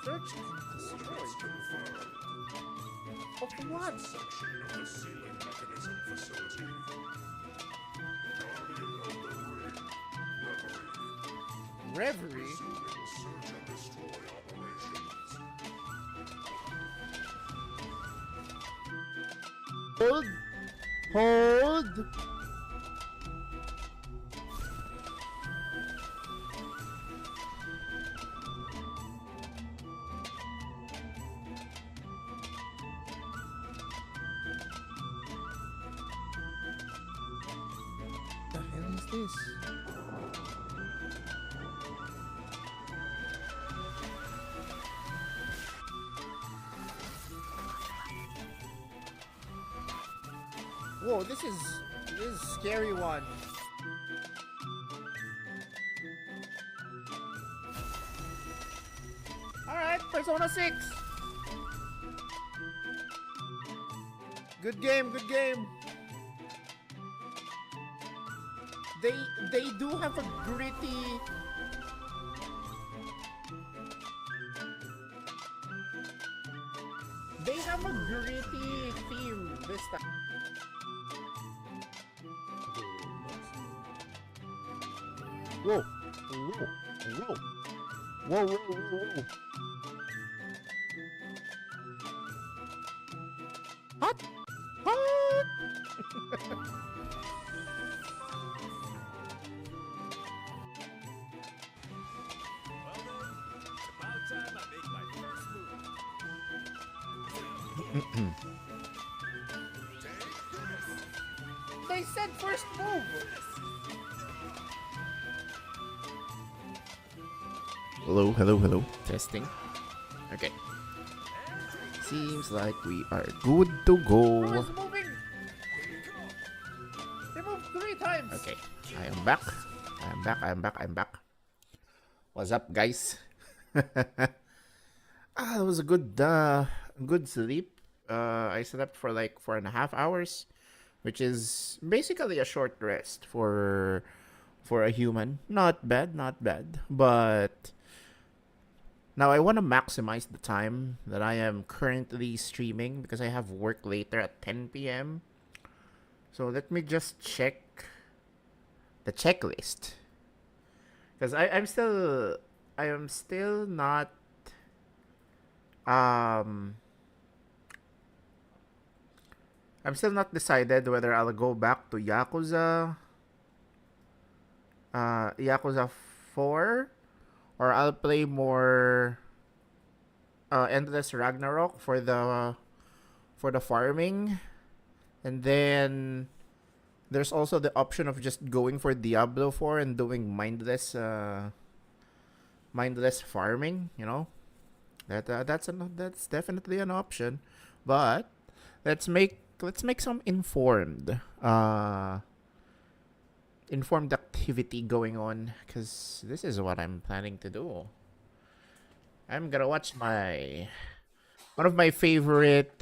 Search and destroy. Of what? Section of the sealing mechanism facility. Guardian of the Ring. Reverie. Reverie? Resuming search and destroy operations. Hold. Hold. The hell is this? Whoa, this is a scary one. Alright, Persona 6. Good game, good game. They do have a gritty theme this time. Whoa. Whoa. Whoa. Whoa, whoa, whoa, whoa. Hot! Hot! They said first move! Hello, hello, hello. Testing. Okay. Seems like we are good to Bro go. is moving! They moved 3 times! Okay, I am back. I'm back. What's up, guys? It was a good sleep. I slept for like 4.5 hours, which is basically a short rest for a human. Not bad. But now I want to maximize the time that I am currently streaming because I have work later at 10 p.m. So let me just check the checklist. Because I am still not I'm still not decided whether I'll go back to Yakuza 4, or I'll play more Endless Ragnarok for the farming, and then there's also the option of just going for Diablo 4 and doing mindless farming. That's definitely an option, but let's make some informed activity going on, because this is what I'm planning to do. I'm gonna watch one of my favorite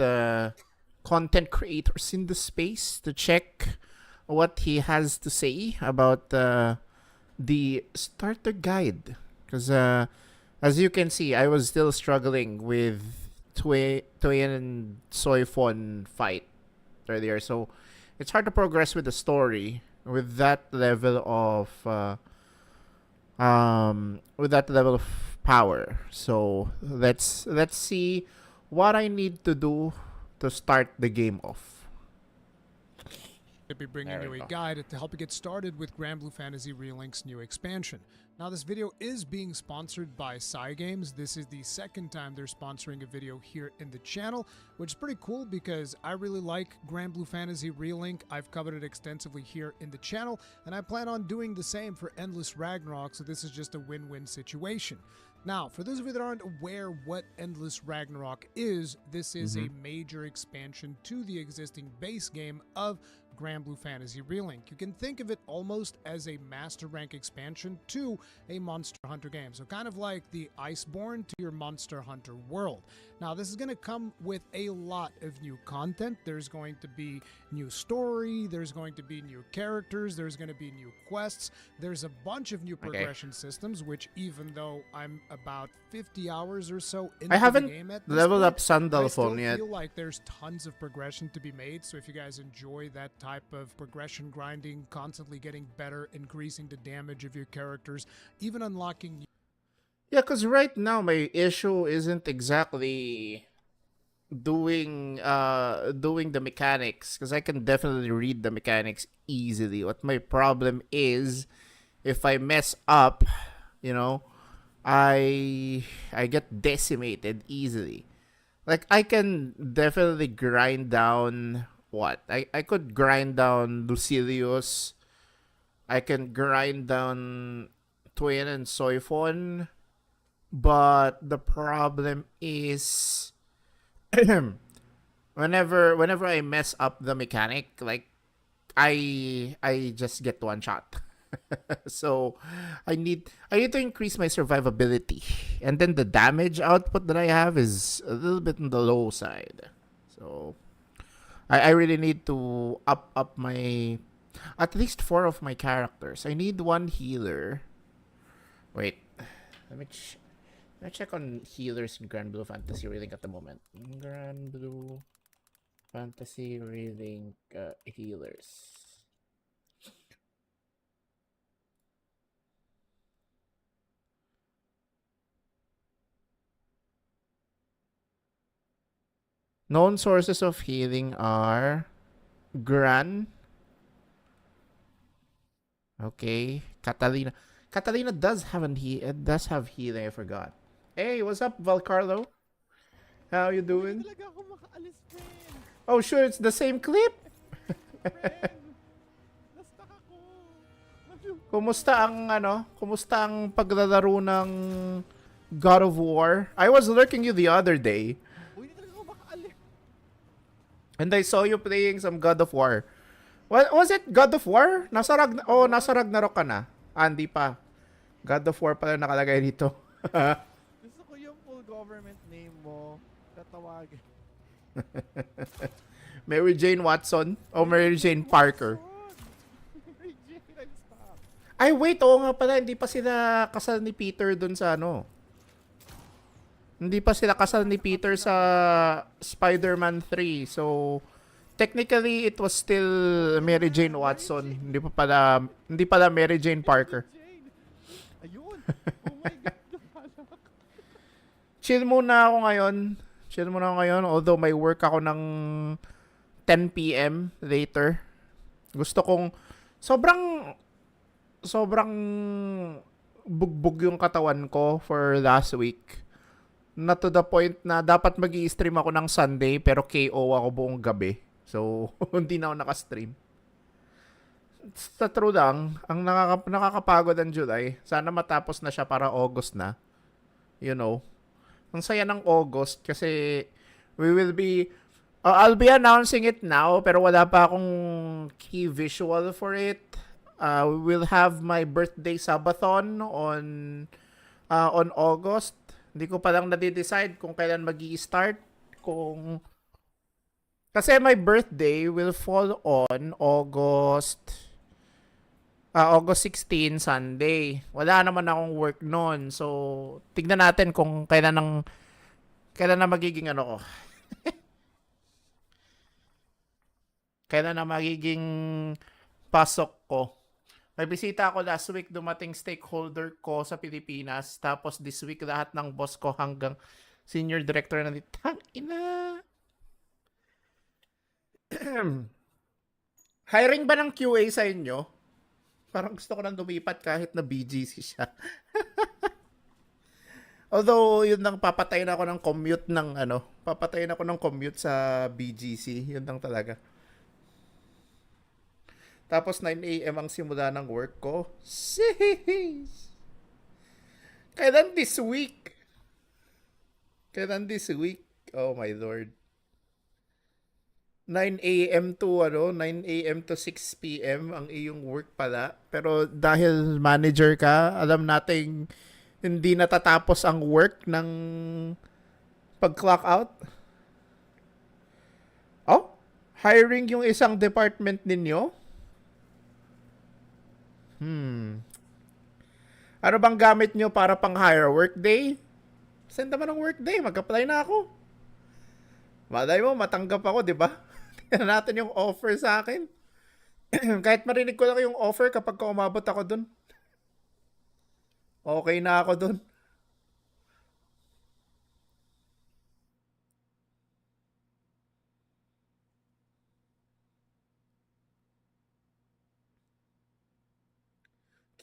content creators in the space to check what he has to say about the starter guide, because as you can see, I was still struggling with Toei and Soifon fight earlier, so it's hard to progress with the story with that level of power. So let's see what I need to do to start the game off. To be bringing you a guide to help you get started with Grand Blue Fantasy Relink's new expansion. Now, this video is being sponsored by Cygames. This is the second time they're sponsoring a video here in the channel, which is pretty cool because I really like Grand Blue Fantasy Relink. I've covered it extensively here in the channel, and I plan on doing the same for Endless Ragnarok, so this is just a win-win situation. Now, for those of you that aren't aware what Endless Ragnarok is, this is a major expansion to the existing base game of Grand Blue Fantasy Relink. You can think of it almost as a Master Rank expansion to a Monster Hunter game. So kind of like the Iceborne to your Monster Hunter world. Now, this is going to come with a lot of new content. There's going to be new story, there's going to be new characters, there's going to be new quests, there's a bunch of new progression systems, which even though I'm about 50 hours or so into I haven't the game at this leveled point, up Sandalphon I still yet. feel like there's tons of progression to be made. So if you guys enjoy that type of progression grinding, constantly getting better, increasing the damage of your characters, even unlocking Yeah, because right now my issue isn't exactly doing the mechanics, because I can definitely read the mechanics easily. What my problem is, if I mess up, you know, I get decimated easily. Like, I can definitely grind down what? I could grind down Lucilius. I can grind down Twin and Soifon. But the problem is whenever I mess up the mechanic, like I just get one shot. So I need to increase my survivability. And then the damage output that I have is a little bit on the low side. So I really need to up my at least 4 of my characters. I need one healer. Wait. Let me I check on healers in Grand Blue Fantasy Relink at the moment. Grand Blue Fantasy Relink healers. Known sources of healing are Gran. Okay, Catalina. Catalina does have healing. I forgot. Hey, what's up, Valcarlo? How you doing? Talaga ako makaalis, friend. Oh, sure, it's the same clip. Friend. Na-stuck ako. Kumusta ang paglalaro ng God of War? I was lurking you the other day, Uy, hindi talaga ako makaalis. and I saw you playing some God of War. What was it? God of War? Nasa Ragnarok ka na. Ah, hindi pa. God of War pala nakalagay dito. Gusto ko yung full government name mo. Tatawagin. Mary Jane Watson o Mary Jane Parker? Mary Jane, I'm stopped. Ay, wait. Oo nga pala. Hindi pa sila kasal ni Peter dun sa ano. Hindi pa sila kasal ni Peter sa Spider-Man 3. So, technically, it was still Mary Jane Watson. Hindi pala Mary Jane Parker. Jane. Ayun. Oh my God. Napala ako. Chill muna ako ngayon. Although may work ako ng 10 p.m. later. Gusto kong sobrang bugbog yung katawan ko for last week. Na to the point na dapat mag-i-stream ako ng Sunday pero KO ako buong gabi. So, hindi na ako nakastream. Sa true lang, ang nakakapagod ang July. Sana matapos na siya para August na. You know. Ang saya ng August kasi we will be I'll be announcing it now pero wala pa akong key visual for it. We will have my birthday subathon on August. Hindi ko pa lang na-decide kung kailan magi-start. Kasi my birthday will fall on August 16, Sunday. Wala naman akong work noon. So, tignan natin kung kailan na magiging ano ko. Kailan na magiging pasok ko. May bisita ako last week, dumating stakeholder ko sa Pilipinas. Tapos this week, lahat ng boss ko hanggang senior director na dito. Ina. Hiring ba ng QA sa inyo? Parang gusto ko nang lumipat kahit na BGC siya. Although, yun lang, papatayin ako ng commute sa BGC. Yun lang talaga. Tapos 9 a.m. ang simula ng work ko. Jeez! Kailan this week? Oh my Lord. 9 a.m. to 6 p.m. ang iyong work pala. Pero dahil manager ka, alam nating hindi natatapos ang work ng pag-clock out. Oh, hiring yung isang department ninyo? Ano bang gamit nyo para pang-hire? Workday? Send naman ng Workday. Mag-apply na ako. Malay mo, matanggap ako, di ba? Tingnan natin yung offer sa akin. Kahit marinig ko lang yung offer kapag umabot ako dun. Okay na ako dun.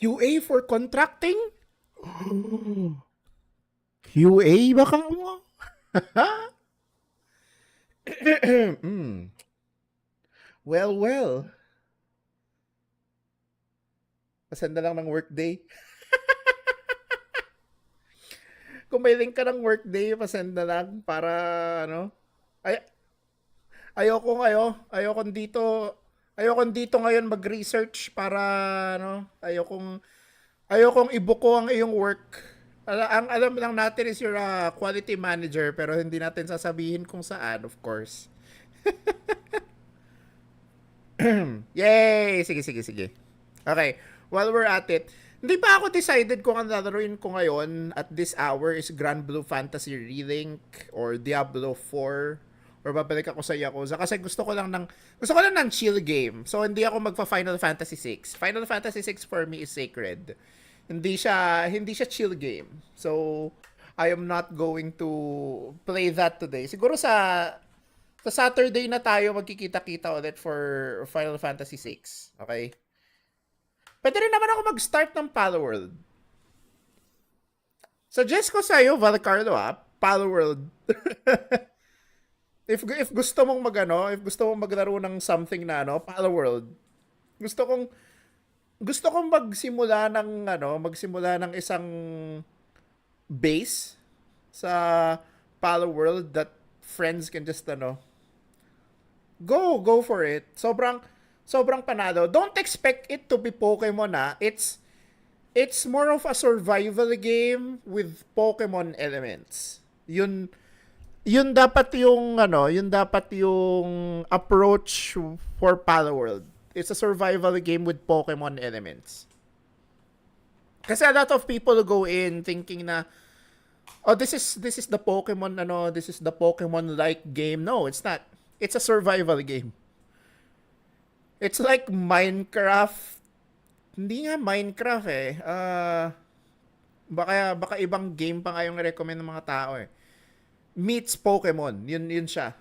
QA for contracting? QA baka mo? Well. Pasend na lang ng Workday. Kung may link ka ng Workday, pasend na lang para ano. Ayoko dito ngayon mag-research para ano, ayokong ibuko ang iyong work. Ang alam lang natin is you're a quality manager pero hindi natin sasabihin kung saan, of course. Yay! Sige. Okay, while we're at it, hindi pa ako decided kung ang lalaruin ko ngayon at this hour is Grand Blue Fantasy Relink or Diablo 4 or babalik ako sa Yakuza kasi gusto ko lang ng chill game. So hindi ako magfa-Final Fantasy 6. Final Fantasy 6 for me is sacred. Hindi siya chill game. So I am not going to play that today. Siguro sa Saturday na tayo magkikita-kita ulit for Final Fantasy 6. Okay? Pwede rin naman ako mag-start ng Palworld. Suggest ko sa'yo, Valcarlo, Palworld. if gusto mong maglaro ng something na Palworld. Gusto kong magsimula ng isang base sa Palworld that friends can just go for it. Sobrang panalo. Don't expect it to be Pokemon It's more of a survival game with Pokemon elements. Yun dapat yung approach for Palworld. It's a survival game with Pokemon elements. Kasi a lot of people go in thinking na this is the Pokemon this is the Pokemon like game. No, it's not. It's a survival game. It's like Minecraft. Hindi nga Minecraft baka ibang game pa nga yung recommend ng mga tao Meets Pokemon. Yun siya.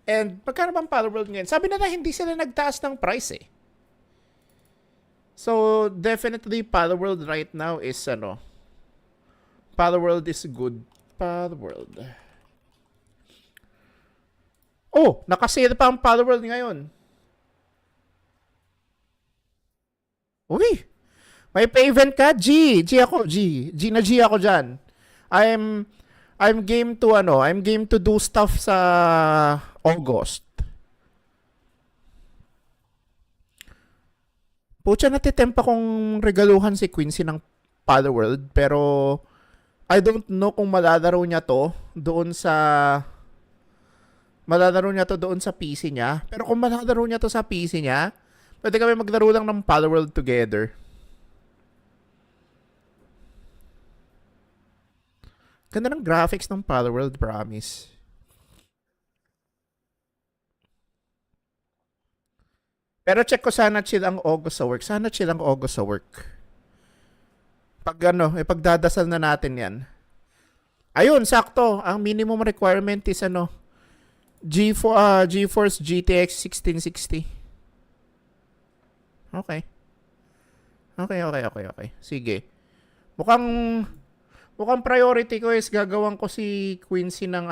And pagkano bang Palworld ngayon? Sabi na hindi sila nagtaas ng price So definitely Palworld right now is Palworld is good. Palworld. Oh, nakasale pa ang Palworld ngayon. Uy, may pa-event ka? G ako dyan. I'm game to do stuff sa August. Pucha, natitempa kong regaluhan si Quincy ng Palworld pero I don't know kung malalaro niya to doon sa PC niya. Pero kung malalaro niya to sa PC niya, pwede kami maglaro lang ng Palworld together. Ganda ng graphics ng Palworld, promise. Pero check ko sana chill ang August sa work. Pag pagdadasal na natin yan. Ayun, sakto. Ang minimum requirement is GeForce GTX 1660. Okay. Sige. Mukhang priority ko is gagawan ko si Quincy ng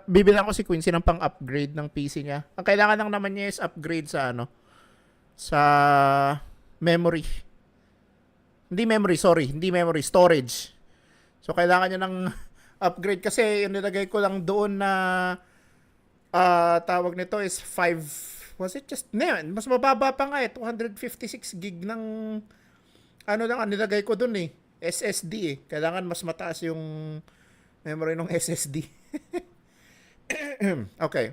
bibilang ko si Quincy ng pang-upgrade ng PC niya. Ang kailangan lang naman niya is upgrade sa sa memory. Hindi memory, storage. So, kailangan niya ng upgrade kasi yung nilagay ko lang doon na tawag nito is 5, was it just, mas mababa pa nga 256 gig ng ano lang ang nilagay ko doon SSD Kailangan mas mataas yung memory ng SSD. Okay.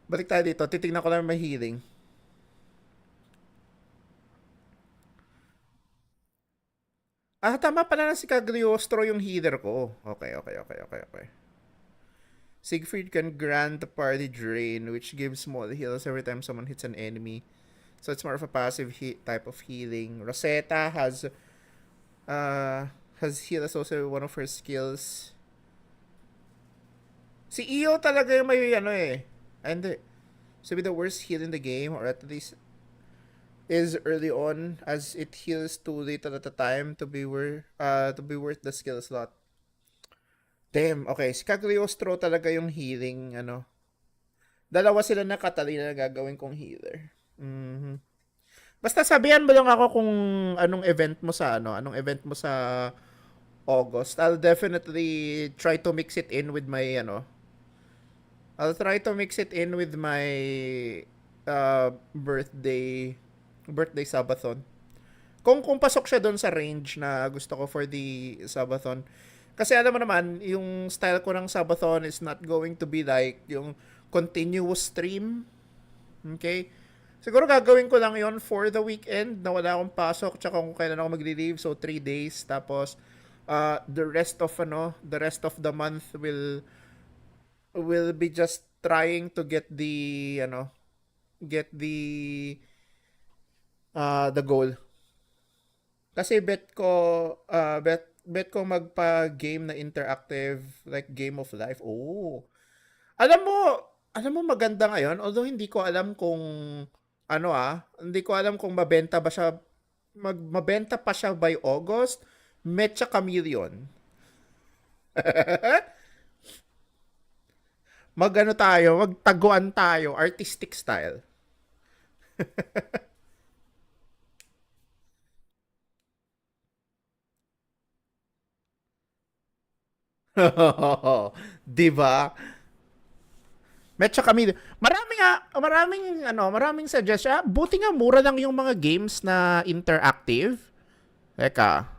Balik tayo dito. Titignan ko lang may healing. Tama pala na si Cagliostro yung healer ko. Okay. Siegfried can grant the party drain, which gives small heals every time someone hits an enemy. So it's more of a passive type of healing. Rosetta has heal as also one of her skills. Si Io talaga yung may and so be the worst heal in the game, or at least is early on, as it heals too little at a time to be worth the skill slot. Damn, okay. Si Cagliostro talaga yung healing, Dalawa sila na Catalina na gagawin kong healer. Basta sabihan mo lang ako kung anong event mo sa August. I'll definitely try to mix it in with my birthday subathon. Kung pasok siya doon sa range na gusto ko for the subathon. Kasi alam mo naman, yung style ko ng subathon is not going to be like yung continuous stream. Okay? Siguro gagawin ko lang yon for the weekend na wala akong pasok tsaka kung kailan ako magli-leave, so 3 days. Tapos the rest of the month will be just trying to get the goal. Kasi bet ko magpa-game na interactive, like Game of Life. Oh. Alam mo maganda ngayon, although hindi ko alam kung hindi ko alam kung mabenta pa siya by August. Mecha Chameleon. Magtaguan tayo, artistic style. Diba? Mecha Chameleon. Maraming suggestion. Buti nga mura lang yung mga games na interactive. Teka.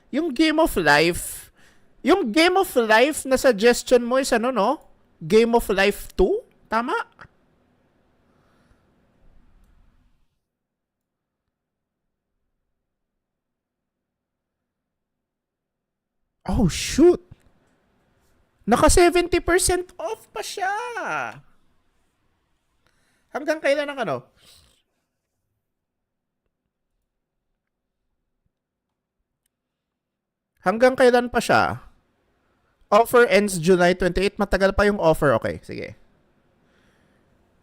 Yung Game of Life na suggestion mo is Game of Life 2? Tama? Oh, shoot. Naka 70% off pa siya. Hanggang kailan ang Hanggang kailan pa siya? Offer ends July 28. Matagal pa yung offer. Okay, sige.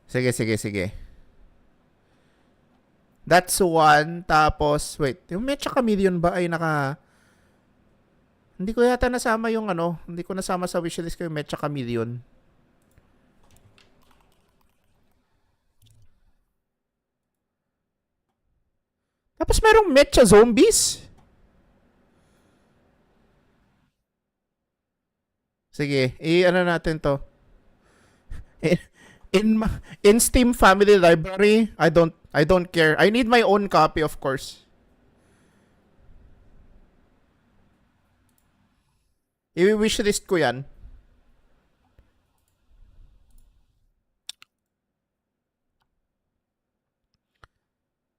Sige. That's one. Tapos, wait. Yung Mecha Chameleon ba ay hindi ko yata nasama yung hindi ko nasama sa wishlist ko yung Mecha Chameleon. Tapos merong Mecha Zombies. Sige, natin to. In Steam Family Library, I don't care. I need my own copy, of course. I-wishlist ko yan.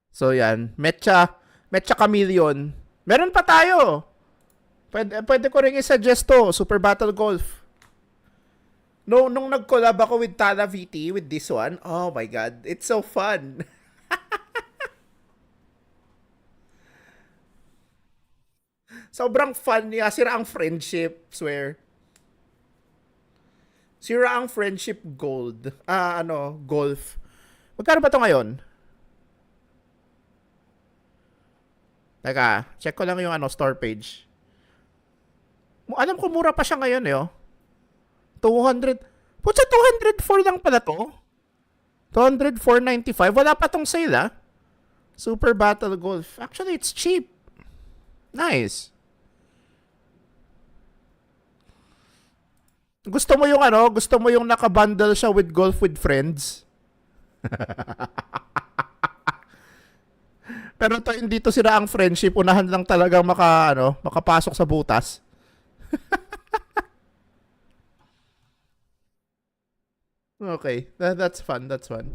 So yan, Mecha Chameleon. Meron pa tayo. Pwede ko rin i-suggest to, Super Battle Golf. Nung nag-collab ako with Tala VT with this one, oh my god, it's so fun. Sobrang fun niya. Sira ang friendship, swear. Sira ang friendship gold. Golf. Magkano ba to ngayon? Teka, check ko lang yung store page. Alam ko mura pa siya ngayon 200. Putsa 204 lang pala to. 204.95. Wala pa tong sale Super Battle Golf. Actually, it's cheap. Nice. Gusto mo yung ano? Gusto mo yung nakabundle siya with Golf with Friends? Pero to, hindi to sila ang friendship. Unahan lang talagang makapasok sa butas. Okay. That's fun. That's fun.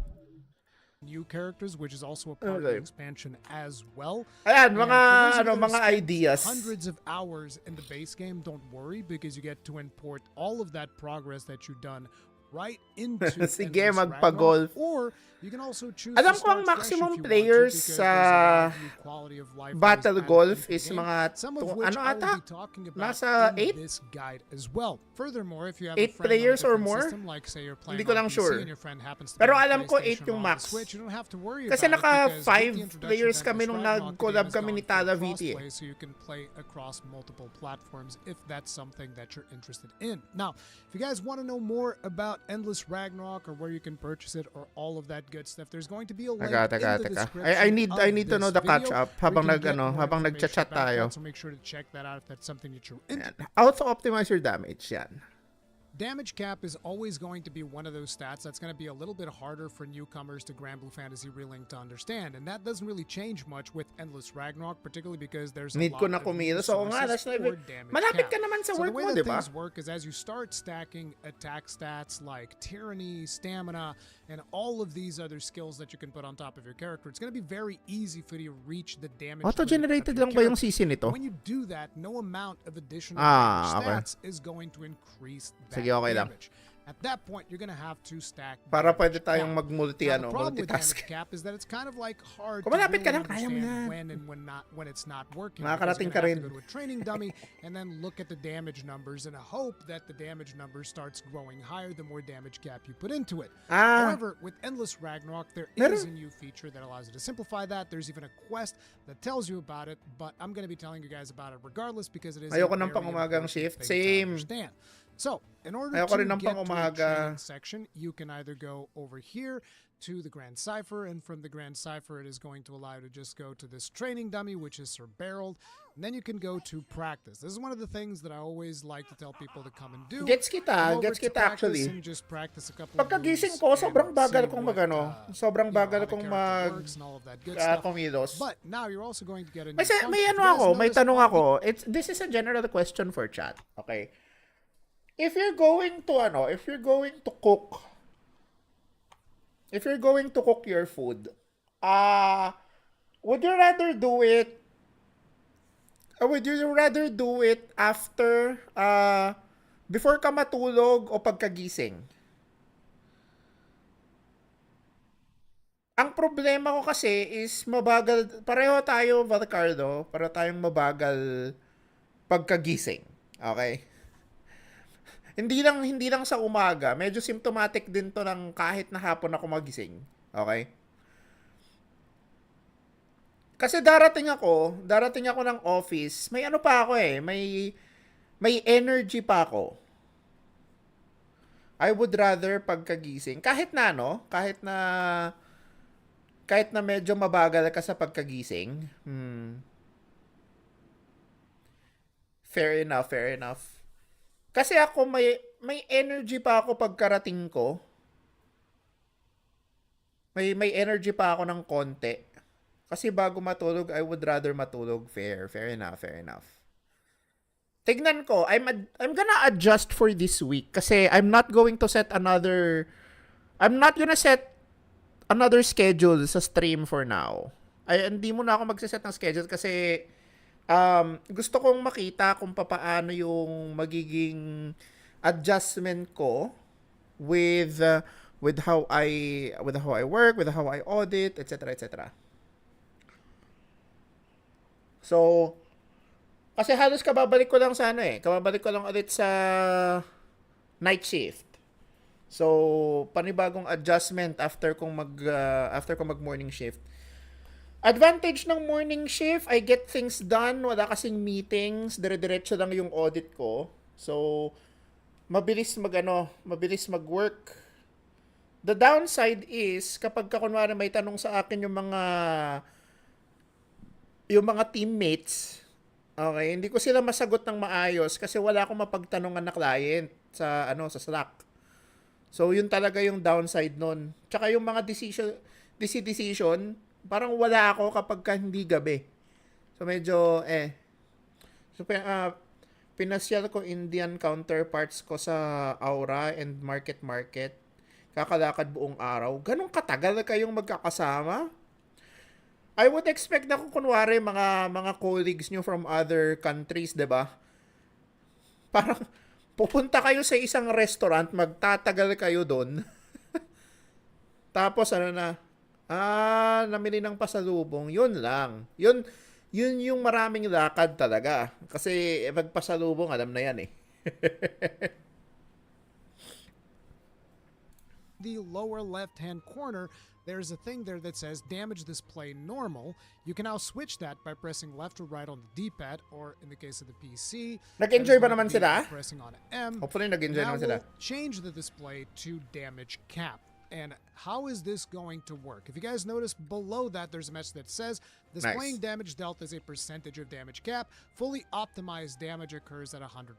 New characters, which is also a part of the expansion as well. Ayan, And mga for those of you that mga have spent ideas. hundreds of hours in the base game, don't worry because you get to import all of that progress that you've done right into Sige, Endless magpa-golf. Ragnarok, or you can also choose Alam to ko ang start fresh if maximum you want to, players because sa there's a lot of new quality of life that is Battle added Golf into the is game, mga some of ano which I will ata? be talking about Nasa in 8? this guide as well. Furthermore, if you have 8 a friend players on a or different more? system, like say you're playing Hindi ko on lang PC sure. and your friend happens to Pero be on alam ko 8 PlayStation yung or on max. the Switch, you don't have to worry Kasi about naka it because with 5 the introduction players of kami Endless nung Ragnarok, the nag-collab game has kami gone ni for Tala VT crossplay, so you can play across multiple platforms if that's something that you're interested in. Now, if you guys want to know more about Endless Ragnarok or where you can purchase it or all of that good stuff, there's going to be a link in the description. I need to know the catch video up where habang you can get more habang information nagchat-chat about tayo. that, so make sure to check that out if that's something that you're into. Auto optimize your damage yan. Damage cap is always going to be one of those stats that's going to be a little bit harder for newcomers to Grand Blue Fantasy Relink to understand, and that doesn't really change much with Endless Ragnarok, particularly because there's a Need lot ko na of new kumilos. Oo nga, sources that's for damage malapit cap. ka naman sa So work the way mo, that di ba? things work is as you start stacking attack stats like Tyranny, Stamina, and all of these other skills that you can put on top of your character, it's going to be very easy for you to reach the damage limit of Auto-generated your lang ba yung character. CC nito? When you do that, no amount of additional Ah, okay. stats is going to increase that Sige, okay lang. damage. At that point, you're gonna have to stack Para damage pwede tayong cap. mag-multi, Now, the problem with multitask. damage cap is that it's kind of like hard Kung to malapit ka really lang, kaya mo understand yan. when and when it's not working. Makakarating Because you're ka gonna have to rin. go to a training dummy and then look at the damage numbers and hope that the damage number starts growing higher the more damage cap you put into it. However, with Endless Ragnarok, there is a new feature that allows you to simplify that. There's even a quest that tells you about it, but I'm going to be telling you guys about it regardless because it is Ayoko a ng very pang-umagang important shift. thing to Same. understand. So, in order Ayoko to rin ng get to the pang-umaga. training section, you can either go over here to the Grand Cipher, and from the Grand Cipher, it is going to allow you to just go to this training dummy, which is Sir Barreled, and then you can go to practice. This is one of the things that I always like to tell people to come and do. Gets kita, Come over gets to kita practice actually. and just practice a couple Pagkagising of ko, moves sobrang and bagal see kong what, sobrang you know, bagal how the kong character works and all of that good stuff. kumilos. But now you're also going to get a new May function. If ano you guys ako, may notice tanong on the ako. This is a general question for chat. Okay. If you're going to cook your food, would you rather do it after before ka matulog o pagkagising? Ang problema ko kasi is mabagal, pareho tayo, Valcardo, pareho tayong mabagal pagkagising. Okay? Hindi lang sa umaga, medyo symptomatic din to ng kahit na hapon ako magising. Okay? Kasi darating ako ng office, may ano pa ako may energy pa ako. I would rather pagkagising, kahit na medyo mabagal ka sa pagkagising. Fair enough. Kasi ako may energy pa ako pagkarating ko. May energy pa ako ng konti. Kasi bago matulog, I would rather matulog. Fair enough. Tignan ko, I'm gonna adjust for this week kasi I'm not gonna set another schedule sa stream for now. Hindi mo na ako magse-set ng schedule kasi gusto kong makita kung paano yung magiging adjustment ko with how I work, with how I audit, etc. So, kasi halos kababalik ko lang ulit sa night shift. So, panibagong adjustment after kong mag morning shift. Advantage ng morning shift, I get things done, wala kasing meetings, dire-diretso lang yung audit ko. So, mabilis mag-work. The downside is, kapag kunwari may tanong sa akin yung mga teammates, okay, hindi ko sila masagot ng maayos kasi wala akong mapagtanungan na client. sa sa Slack. So yun talaga yung downside nun. Tsaka yung mga decision, parang wala ako kapag hindi gabi. So medyo So pinasyal ko Indian counterparts ko sa Aura and Market. Kakalakad buong araw. Ganong katagal kayong magkakasama? I would expect na kung kunwari mga colleagues nyo from other countries, 'di ba? Parang pupunta kayo sa isang restaurant, magtatagal kayo doon. Tapos namili ng pasalubong. Yun lang. Yun yung maraming lakad talaga. Kasi magpasalubong, alam na yan eh. The lower left-hand corner, there's a thing there that says damage display normal. You can now switch that by pressing left or right on the D-pad, or in the case of the PC, Nag-enjoy ba naman sila? pressing on M. Hopefully nag-enjoy Now naman sila. we'll change the display to damage cap. And how is this going to work? If you guys notice below that, there's a message that says displaying damage dealt as a percentage of damage cap. Fully optimized damage occurs at 100%.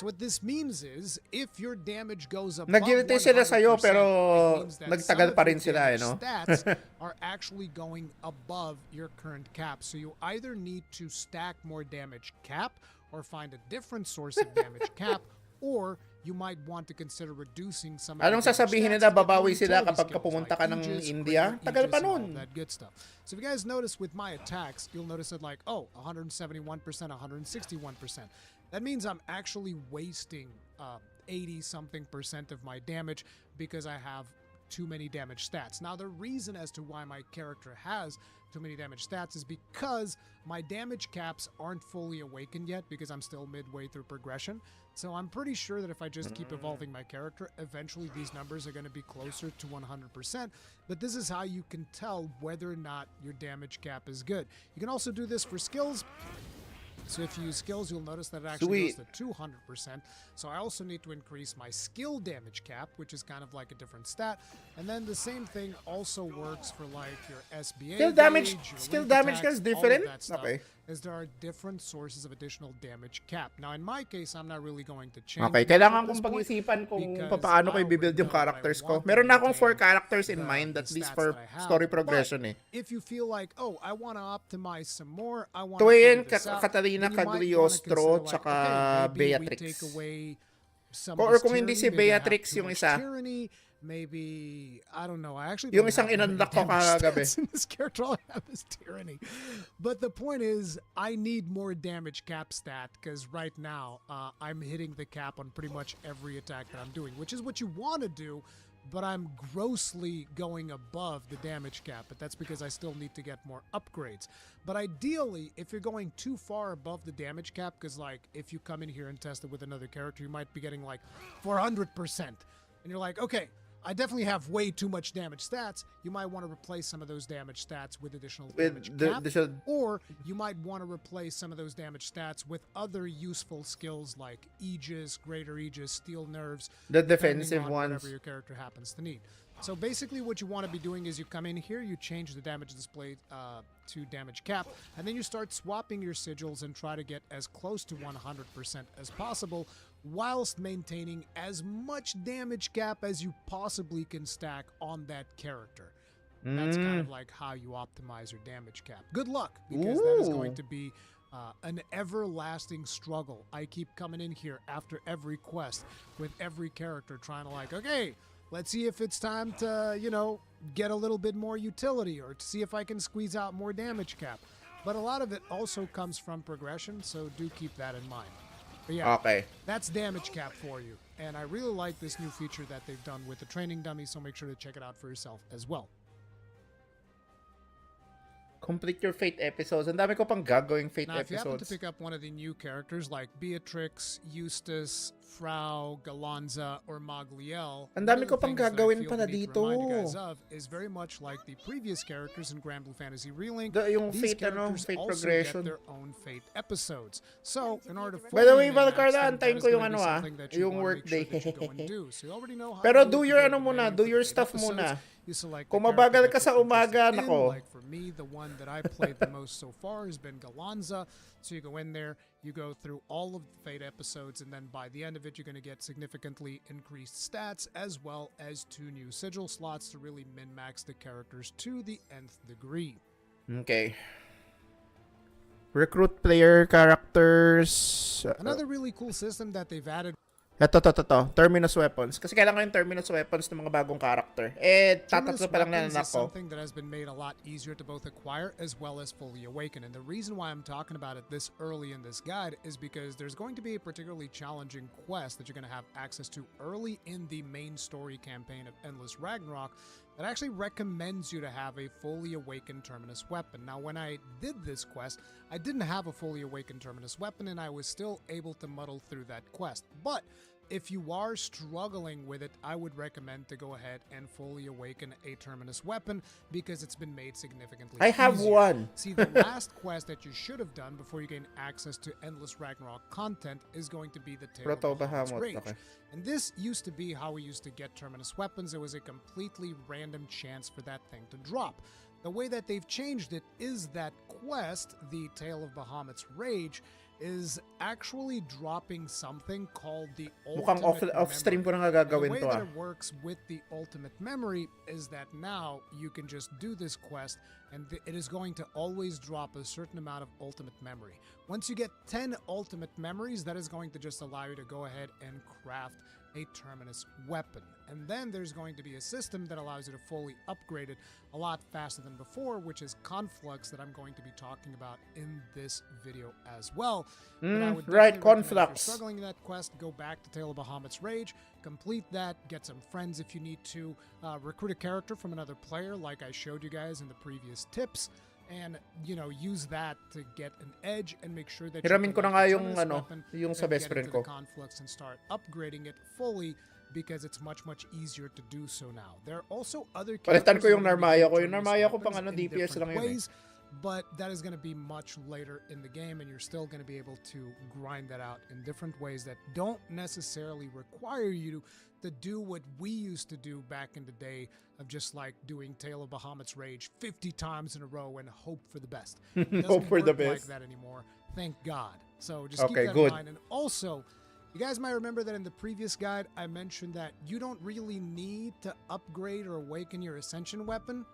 So what this means is if your damage goes above 100%, Nag-irritate sila sa'yo pero it means that nagtagal some pa of rin your sila, damage stats are actually going above your current cap. So you either need to stack more damage cap or find a different source of damage cap, or you might want to consider reducing some of Anong the damage sasabihin stats nila, to get babawi more sila utility kapag skills pumunta like ka ng Aegis, India? Greater Tagal Aegis, pa and all nun. that good stuff. So if you guys notice with my attacks, you'll notice that like, 171%, 161%. That means I'm actually wasting 80-something% of my damage because I have too many damage stats. Now, the reason as to why my character has too many damage stats is because my damage caps aren't fully awakened yet because I'm still midway through progression. So I'm pretty sure that if I just keep evolving my character, eventually these numbers are going to be closer to 100%. But this is how you can tell whether or not your damage cap is good. You can also do this for skills. So if you use skills, you'll notice that it actually goes to 200%. So I also need to increase my skill damage cap, which is kind of like a different stat. And then the same thing also works for like your SBA Skill damage is different? Okay. Is there are different sources of additional damage cap. Now in my case, I'm not really going to change. Okay, kailangan kong pag-isipan kung paano ko i-build yung characters ko. Meron na akong 4 characters in mind, at least for story progression eh. If you feel like, I want to optimize some more, I want Tuwin, to Katarina, Cagliostro, tsaka Beatrix. Or kung hindi si Beatrix yung isa. Maybe, I don't know. I actually yung isang inunlock ko kagabi. In this character, all I have is tyranny. But the point is, I need more damage cap stat because right now I'm hitting the cap on pretty much every attack that I'm doing, which is what you want to do. But I'm grossly going above the damage cap, but that's because I still need to get more upgrades. But ideally, if you're going too far above the damage cap, because like if you come in here and test it with another character, you might be getting like 400%. And you're like, okay, I definitely have way too much damage stats. You might want to replace some of those damage stats with additional damage cap, or you might want to replace some of those damage stats with other useful skills like Aegis, Greater Aegis, Steel Nerves, the defensive ones, whatever your character happens to need. So basically what you want to be doing is you come in here, you change the damage display to damage cap, and then you start swapping your sigils and try to get as close to 100% as possible whilst maintaining as much damage cap as you possibly can stack on that character. That's kind of like how you optimize your damage cap. Good luck, because that is going to be an everlasting struggle. I keep coming in here after every quest with every character trying to like, okay, let's see if it's time to, get a little bit more utility or to see if I can squeeze out more damage cap. But a lot of it also comes from progression, so do keep that in mind. But yeah, okay, that's damage cap for you. And I really like this new feature that they've done with the training dummy, so make sure to check it out for yourself as well. Complete your Fate episodes. Ang dami ko pang gagawing Fate now, if you happen to episodes. pick up one of the new characters like Beatrix, Eustace, Frau, Galanza, or Magliel, ang dami ko pang one of the things that I gagawin feel pala the need to dito. remind you guys of is very much like the previous characters in Grand Blue Fantasy Relink. Yung These Fate, characters Fate also progression. get their own Fate episodes. So, in order to By the way, fully min-max Valcarda, them, antayin that is ko yung gonna be ano, something that you yung wanna work make sure day. that you go and do. So you already know how Pero to do it. your You go ano to the muna, menu do for your the stuff episodes. muna. You select Kung the character mabagal that ka sa you're umaga, interested in. nako. Like for me, the one that I played the most so far has been Galanza. So you go in there, You go through all of the Fate episodes, and then by the end of it, you're going to get significantly increased stats, as well as 2 new sigil slots to really min-max the characters to the nth degree. Okay. Recruit player characters. Another really cool system that they've added. Ito. Terminus weapons. Kasi kailangan yung terminus weapons ng mga bagong character. Tatatlo pa lang na Weapons anak is ko. something that has been made a lot easier to both acquire as well as fully awaken. And the reason why I'm talking about it this early in this guide is because there's going to be a particularly challenging quest that you're going to have access to early in the main story campaign of Endless Ragnarok that actually recommends you to have a fully awakened Terminus weapon. Now, when I did this quest, I didn't have a fully awakened Terminus weapon, and I was still able to muddle through that quest. But if you are struggling with it, I would recommend to go ahead and fully awaken a Terminus weapon because it's been made significantly I have easier. one. See, the last quest that you should have done before you gain access to Endless Ragnarok content is going to be the Tale of Proto Bahamut's Bahamut, Rage. okay. And this used to be how we used to get Terminus weapons. It was a completely random chance for that thing to drop. The way that they've changed it is that quest, the Tale of Bahamut's Rage, is actually dropping something called the Mukhang Ultimate off-stream ko Memory. na And the gagawin way to that ah. it works with the Ultimate Memory is that now you can just do this quest and it is going to always drop a certain amount of Ultimate Memory. Once you get 10 Ultimate Memories, that is going to just allow you to go ahead and craft a Terminus weapon. And then there's going to be a system that allows you to fully upgrade it a lot faster than before, which is Conflux that I'm going to be talking about in this video as well. But I would right, definitely recommend if Conflux. you're struggling in that quest, go back to Tale of Bahamut's Rage, complete that, get some friends if you need to, recruit a character from another player like I showed you guys in the previous tips, and use that to get an edge and make sure that Hiramin you ko na collect nga the yung Terminus ano, weapon, yung sa then best get friend into the ko. Conflux and start upgrading it fully because it's much easier to do so now. There are also other Palitan ko characters yung that are gonna Narmaya give ko. Yung Terminus Narmaya ko weapons pang ano, in DPS different lang yun eh. ways, but that is going to be much later in the game, and you're still going to be able to grind that out in different ways that don't necessarily require you to do what we used to do back in the day of just like doing Tale of Bahamut's Rage 50 times in a row and hope for the best. It doesn't Hope for the work like best. that anymore, thank God. So just Okay, keep that good. in mind. And also, you guys might remember that in the previous guide, I mentioned that you don't really need to upgrade or awaken your Ascension weapon.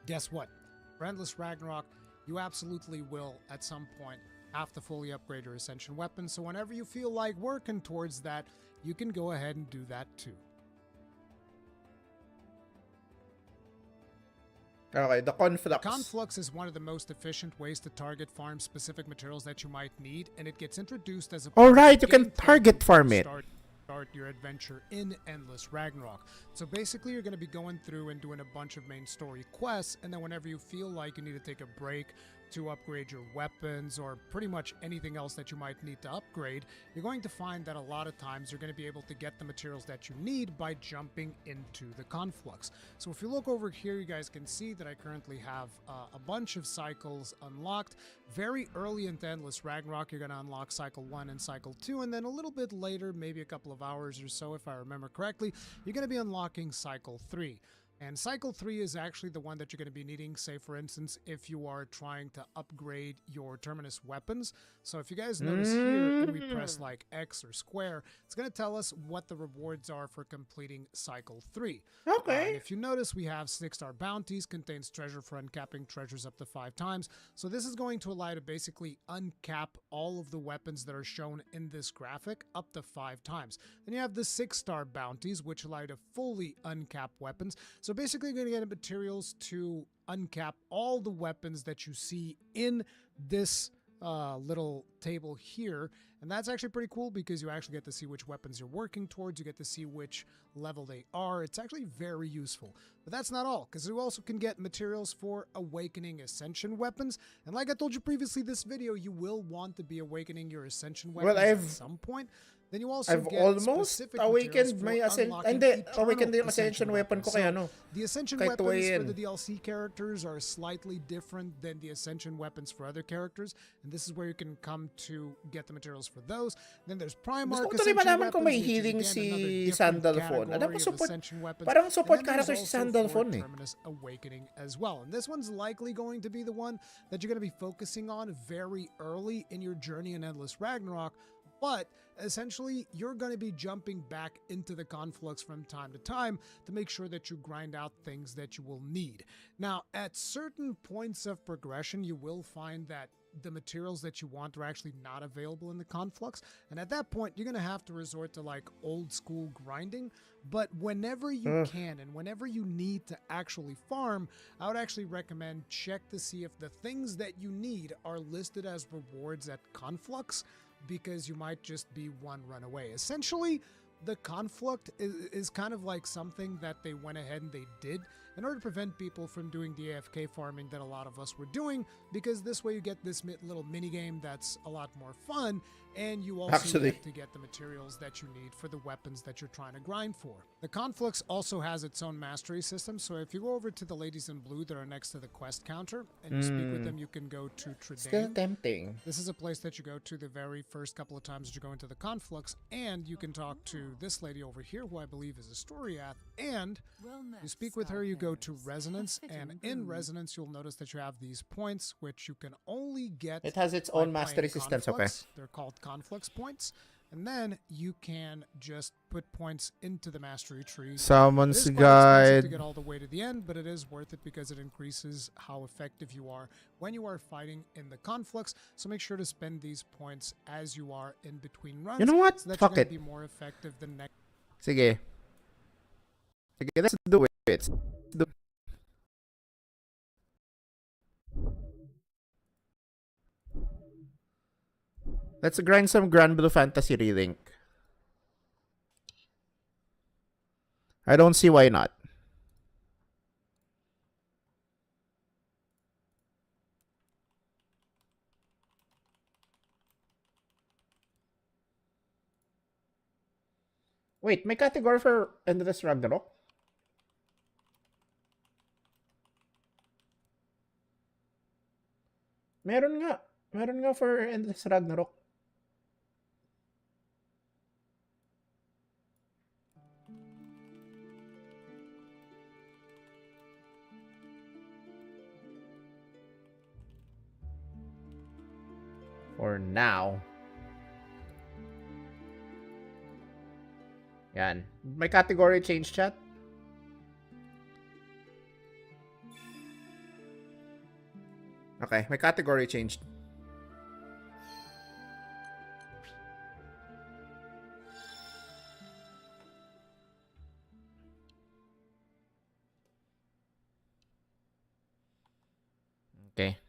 Guess what? For Endless Ragnarok, you absolutely will, at some point, have to fully upgrade your Ascension weapon. So whenever you feel like working towards that, you can go ahead and do that too. Okay, the Conflux. Conflux is one of the most efficient ways to target farm specific materials that you might need, and it gets introduced as a All right, you game can target to farm it. Start your adventure in Endless Ragnarok. So basically, you're going to be going through and doing a bunch of main story quests, and then whenever you feel like you need to take a break to upgrade your weapons or pretty much anything else that you might need to upgrade, you're going to find that a lot of times you're going to be able to get the materials that you need by jumping into the Conflux. So if you look over here, you guys can see that I currently have a bunch of cycles unlocked. Very early into Endless Ragnarok, you're going to unlock Cycle 1 and Cycle 2, and then a little bit later, maybe a couple of hours or so, if I remember correctly, you're going to be unlocking Cycle 3. And Cycle 3 is actually the one that you're going to be needing, say, for instance, if you are trying to upgrade your Terminus weapons. So if you guys notice here, and we press like X or square, it's going to tell us what the rewards are for completing Cycle 3. Okay. And if you notice, we have 6-star bounties, contains treasure for uncapping treasures up to 5 times. So this is going to allow you to basically uncap all of the weapons that are shown in this graphic up to 5 times. Then you have the 6-star bounties, which allow you to fully uncap weapons. So basically, you're going to get materials to uncap all the weapons that you see in this little table here. And that's actually pretty cool because you actually get to see which weapons you're working towards. You get to see which level they are. It's actually very useful. But that's not all, because you also can get materials for awakening Ascension weapons. And like I told you previously this video, you will want to be awakening your Ascension weapons at some point. Then you also I've get almost specific materials awakened for my Ascension. unlocking Hindi, eternal awakened yung Ascension weapon ko kaya So, ano. the Ascension Kahit weapons for tuwayin. the DLC characters are slightly different than the Ascension weapons for other characters, and this is where you can come to get the materials for those. Then there's Primarch Gusto ko tuloy Ascension malaman weapons, kung may which is healing again si another different Sandalphon. Alam category ko of support, Ascension weapons. parang And support then there's character si also Sandalphon for eh. Terminus Awakening as well. And this one's likely going to be the one that you're going to be focusing on very early in your journey in Endless Ragnarok. But essentially, you're going to be jumping back into the conflux from time to time to make sure that you grind out things that you will need. Now, at certain points of progression, you will find that the materials that you want are actually not available in the conflux, and at that point you're going to have to resort to like old school grinding. But whenever you can and whenever you need to actually farm, I would actually recommend check to see if the things that you need are listed as rewards at conflux, because you might just be one run away. Essentially, the conflict is kind of like something that they went ahead and they did in order to prevent people from doing the AFK farming that a lot of us were doing, because this way you get this little mini game that's a lot more fun, and you also get to get the materials that you need for the weapons that you're trying to grind for. The Conflux also has its own mastery system, so if you go over to the ladies in blue that are next to the quest counter and you speak with them, you can go to Tridane. Still tempting. This is a place that you go to the very first couple of times that you go into the Conflux, and you can talk to this lady over here, who I believe is a Storiath, and you speak with her, you go to Resonance, and in Resonance you'll notice that you have these points, which you can only get. It has its by own mastery playing systems, Conflux. They're called Conflux points, and then you can just put points into the mastery tree. Someone's It is quite expensive guide. to get all the way to the end, but it is worth it because it increases how effective you are when you are fighting in the conflicts. So make sure to spend these points as you are in between runs. You know what? So that Fuck you're it. going to be more effective the next. Sige. Sige, let's do it. Let's do. Let's grind some Grand Blue Fantasy Relink. I don't see why not. Wait, may category for Endless Ragnarok? Meron nga. Meron nga for Endless Ragnarok. For now. Yan. May category change, chat? Okay, may category changed. Okay.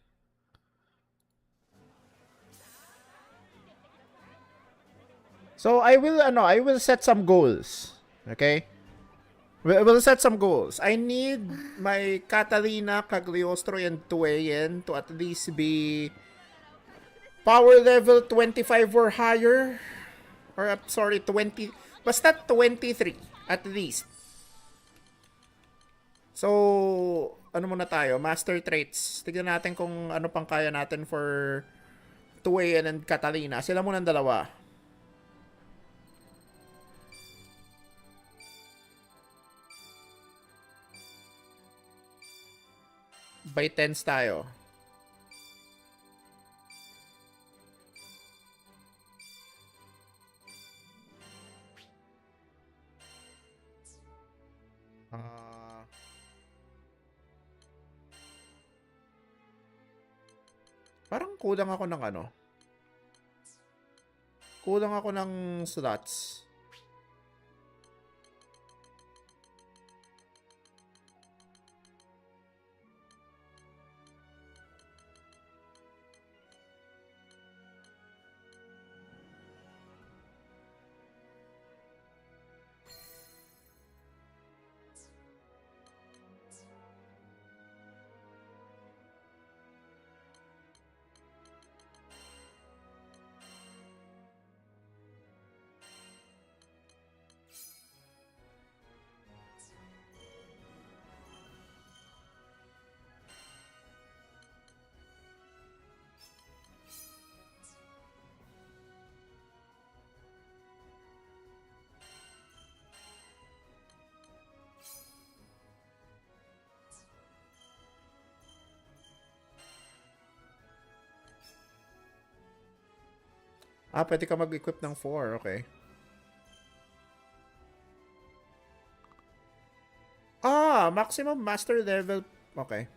So I will set some goals. Okay? We'll set some goals. I need my Katarina, Cagliostro, and Tueyen to at least be power level 25 or higher. Or, sorry, 20. Basta 23 at least. So, ano muna tayo? Master traits. Tignan natin kung ano pang kaya natin for Tueyen and Catalina. Sila muna ang dalawa. By 10s tayo. Parang kulang ako ng ano. Kulang ako ng slots. Ah, pwede ka mag-equip ng 4. Okay. Ah, maximum master level. Okay.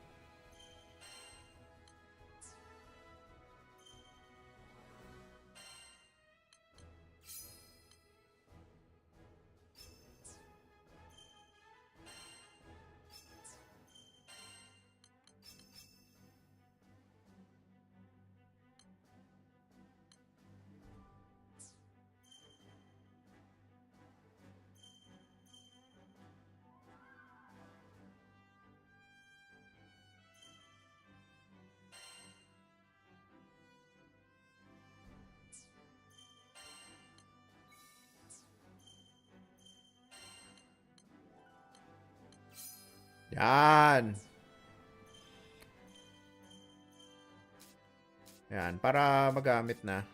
Yan. Yan, para magamit na.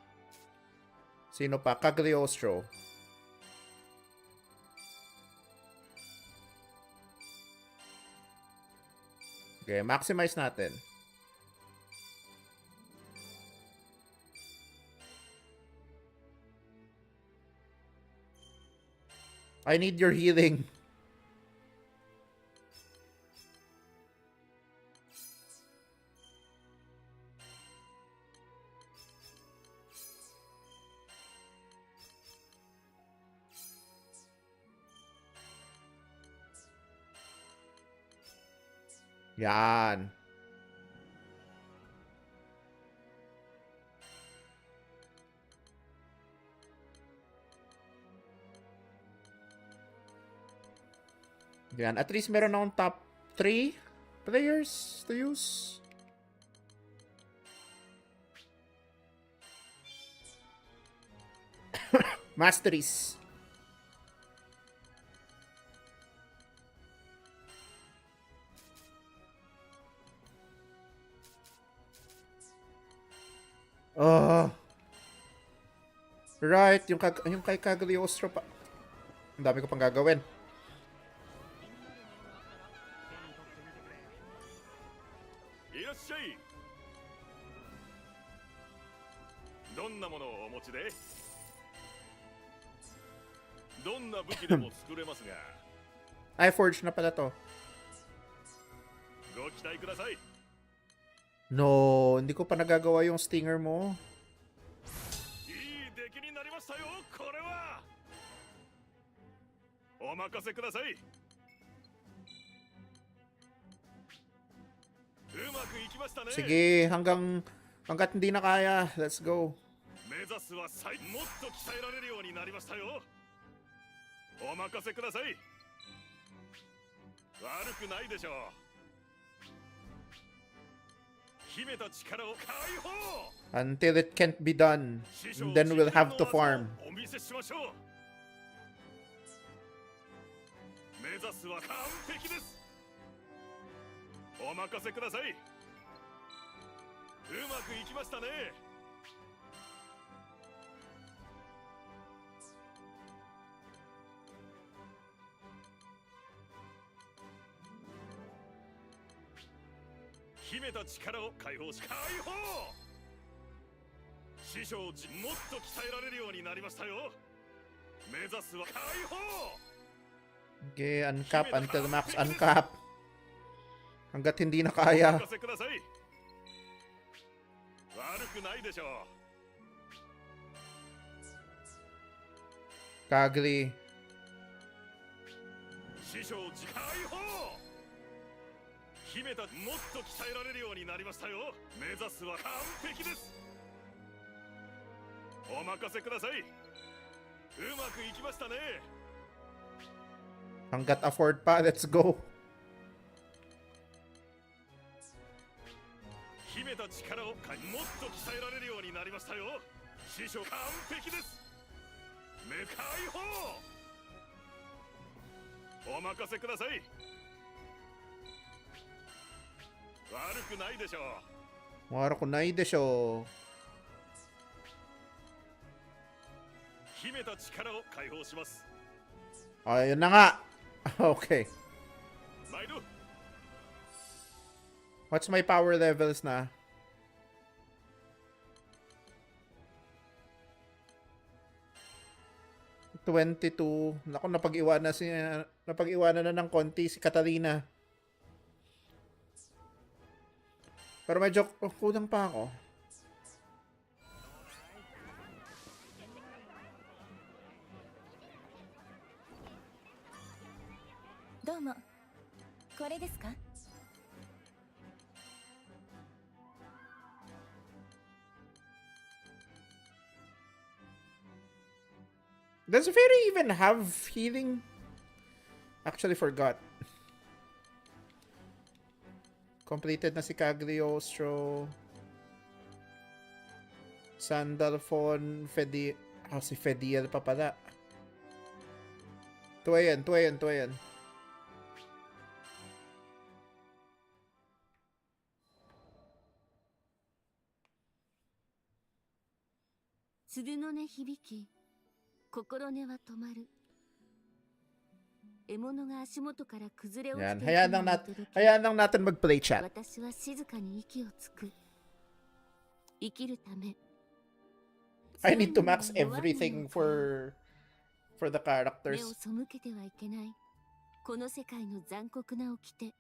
Sino pa? Cagliostro. Okay, maximize natin. I need your healing. Yan. Yan. At least meron akong top 3 players to use. Masteries. Oh. Right, yung kay Cagliostro pa. Ang dami ko pang gagawin. いらっしゃい。どんなものをお持ちで？どんな武器でも作れますが。Ay, forge na pala to. ご期待ください。 No, hindi ko pa nagagawa yung stinger mo. いい出来になりましたよ、これは。お任せください。うまくいきましたね。 Sige, hanggat hindi na kaya. Let's go. 目指すはもっと鍛えられるようになりましたよ。お任せください。悪くないでしょう。秘めた力を解放。 Until it can't be done. And then we'll have to farm. お見せしましょう。目指すは完璧です。お任せください。うまくいきましたね。秘めた力を解放し解放。師匠もっと鍛えられるようになりましたよ。目指すは解放。 Okay, uncap until max uncap. Hanggat hindi na kaya. お任せください。悪くないでしょう。 Kagli. 師匠解放。秘めたもっと鍛えられるようになりましたよ。目指すは完璧です。お任せください。うまくいきましたね。 Hanggat afford pa, let's go. 秘めた力をもっと鍛えられるようになりましたよ。師匠完璧です。目解放。お任せください。悪くないでしょう。 Mara ko na ide show. 秘めた力を解放します。 Ayun na nga. Okay. 参る。 What's my power levels na? 22. Naku, napag-iwanan na ng konti si Catalina. Pero medyo kulang pa ako. Domo. これですか? Does Fairy even have healing? Actually forgot. Completed na si Cagliostro. Sandalphon, Fedi... Oh, si Fediel pa pala. Tuwayan. 鈴の音響き、心根は止まる。獲物が足元から崩れ落ち Yan. ていく Hayaan lang natin mag-play chat. 私は静かに息をつく。生きるため。 I need to max everything for the 目を characters. 背けてはいけない。この世界の残酷な掟。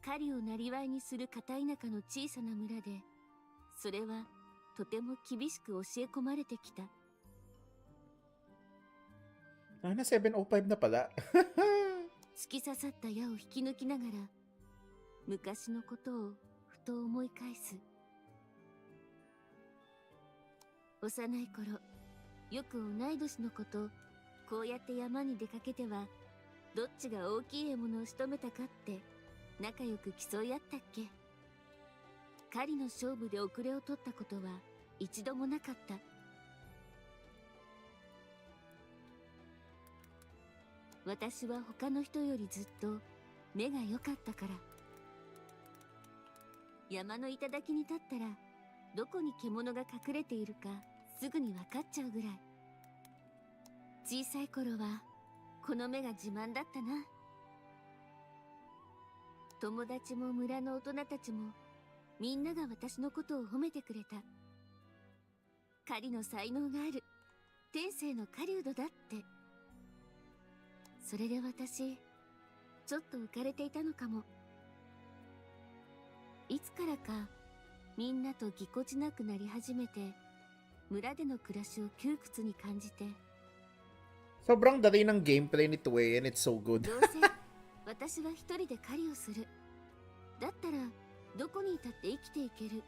狩りをなりわいにする片田舎の小さな村で、それはとても厳しく教え込まれてきた。 Ah, na 705 na pala. 突き刺さった矢を引き抜きながら、昔のことをふと思い返す。幼い頃、よく同い年の子とこうやって山に出かけては、どっちが大きい獲物を仕留めたかって仲良く競い合ったっけ。狩りの勝負で遅れを取ったことは一度もなかった。私は他の人よりずっと目が良かったから。山の頂に立ったら、どこに獣が隠れているかすぐに分かっちゃうぐらい。小さい頃はこの目が自慢だったな。友達も村の大人たちもみんなが私のことを褒めてくれた。狩りの才能がある、天性の狩人だって。それで私、ちょっと浮かれていたのかも。いつからかみんなとぎこちなくなり始めて、村での暮らしを窮屈に感じて。 Sobrang dali ng gameplay ni Tway and it's so good. どうせ私は一人で狩りをする。だったらどこにいたって生きていける。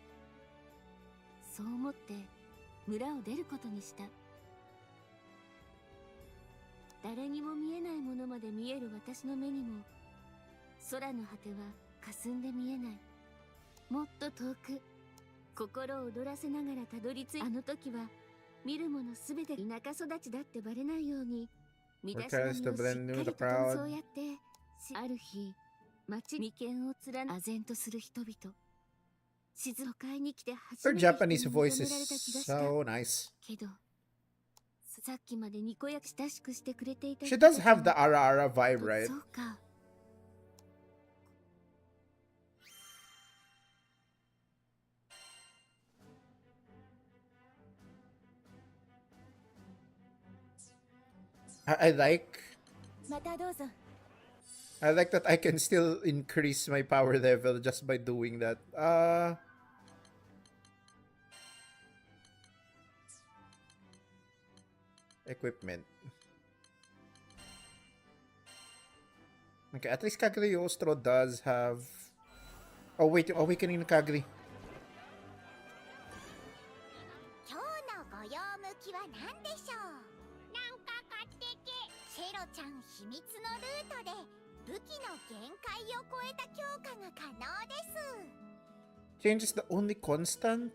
そう思って村を出ることにした。誰にも見えないものまで見える私の目にも、空の果ては霞んで見えない。もっと遠く、心を躍らせながらたどり着いた。あの時は見るものすべて田舎育ちだってバレないように、身だしなみをしっかりと闘争をやって、ある日、町に眉間を連ね唖然とする人々。静岡に来て初 Her めて人 Japanese に voice 認められた is 気がした。 so nice. けど、さっきまでにこやく親しくしてくれていた She 人た does ち have the も Ara Ara vibe, と right? そうか。I like またどうぞ。 I like that I can still increase my power level just by doing that. Equipment. Okay, at least Cagliostro does have... Oh wait, Awakening ng Cagli. 今日のご用向きは何でしょう。なんか買ってけ。シェロちゃん秘密のルートで武器の限界を超えた強化が可能です。 Change is the only constant?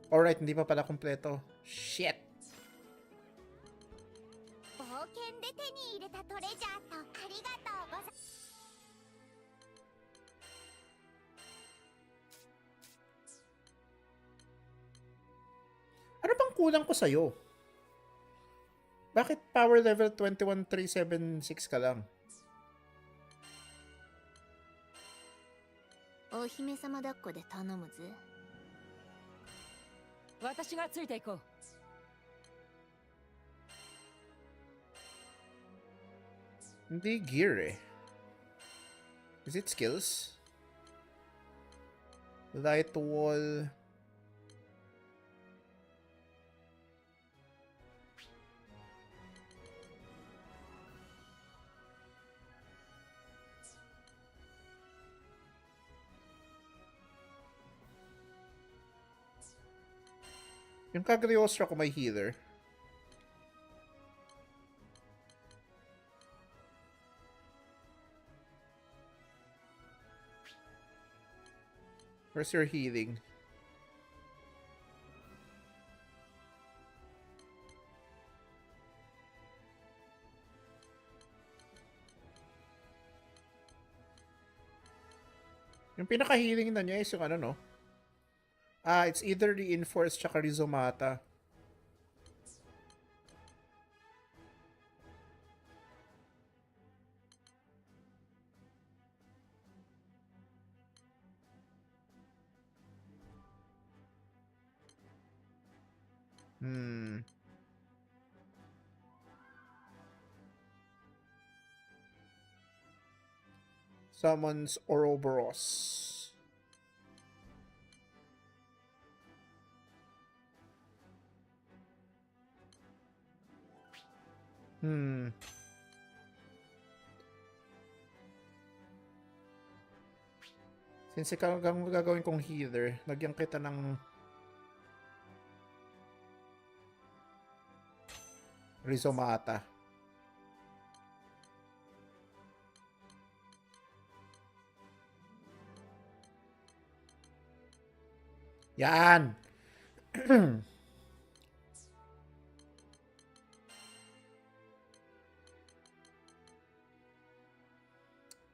Alright, hindi pa pala kompleto. Shit! 冒険で手に入れたトレジャーとありがとうございます。 Ano bang kulang ko sa'yo? Bakit power level 21376 ka lang? お姫様抱っこで頼むぜ。私がついていこう。 Hindi gear eh. Is it skills? Light wall. Yung Cagliostro ko may healer. Where's your healing? Yung pinaka-healing na niya is yung ano, no? Ah, it's either Reinforce tsaka Rizomata. Summons Ouroboros. Since ikaw ang gagawin kong healer, lagyan kita ng Rizomata. Yan!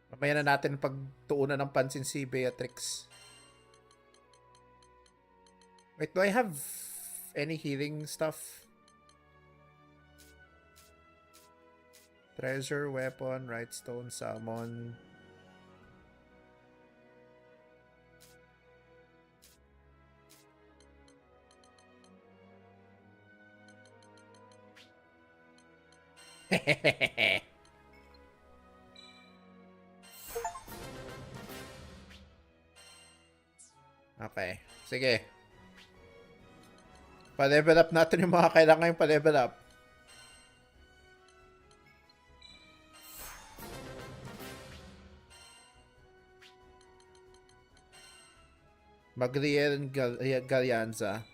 Mamaya na natin pagtuunan ng pansin si Beatrix. Wait, do I have any healing stuff? Treasure, weapon, right stone, salmon. Okay. Sige. Pa-level up natin yung mga kailangan yung pa-level up. Magriel and Galyanza.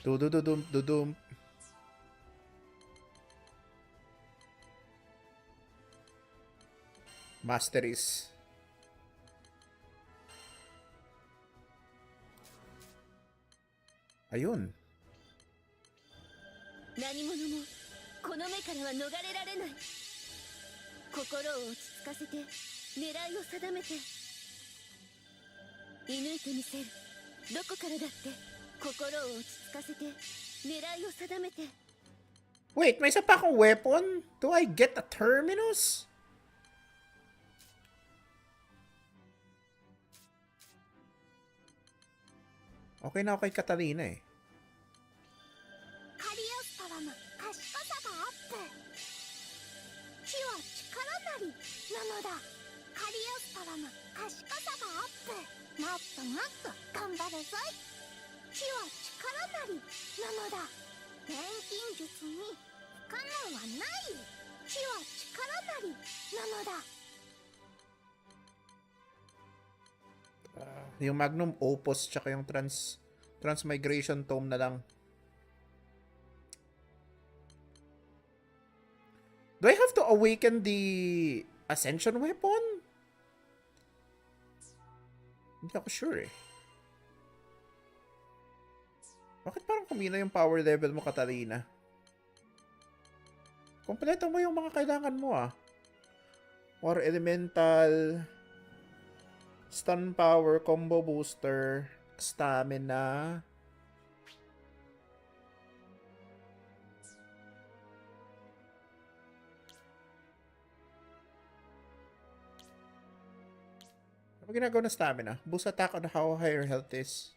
Dudum. Masteries. Ayun. 何者もこの目からは逃れられない。心を落ち着かせて狙いを定めて射抜いてみせる。どこからだって心を落ち着かせて狙いを定めて。 Wait, may isa pa akong weapon? Do I get a terminus? Okay na ako kay Catalina eh. カリオストロの賢さがアップ。火は力なりなのだ。カリオストロの賢さがアップ。もっともっと頑張るぞい。火は力なりなのだ。錬金術に不可能はない。火は力なりなのだ。 Yung Magnum Opus tsaka yung Transmigration Tome na lang. Do I have to awaken the Ascension Weapon? Hindi ako sure eh. Bakit parang kumina yung power level mo, Catalina? Kompleto mo yung mga kailangan mo ah. War Elemental, Stun Power, Combo Booster, Stamina. Ano ginagawa na stamina? Boost attack on how high your health is.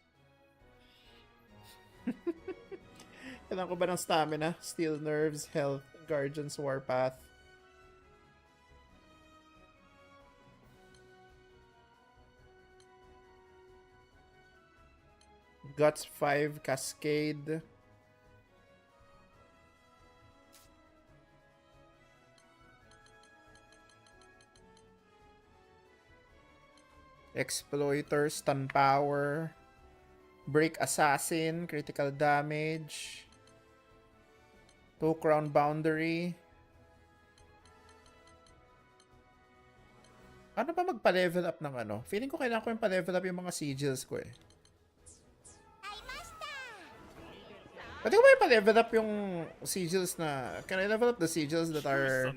Kailangan ko ba ng stamina? Steel nerves, health, guardians, warpath. Guts 5, Cascade. Exploiter, stun power. Break assassin, critical damage. 2 crown boundary. Ano ba magpa-level up ng ano? Feeling ko kailangan ko yung pa-level up yung mga sigils ko eh. Pwede ko ba yung pa-level up yung sigils na... Can I level up the sigils that are...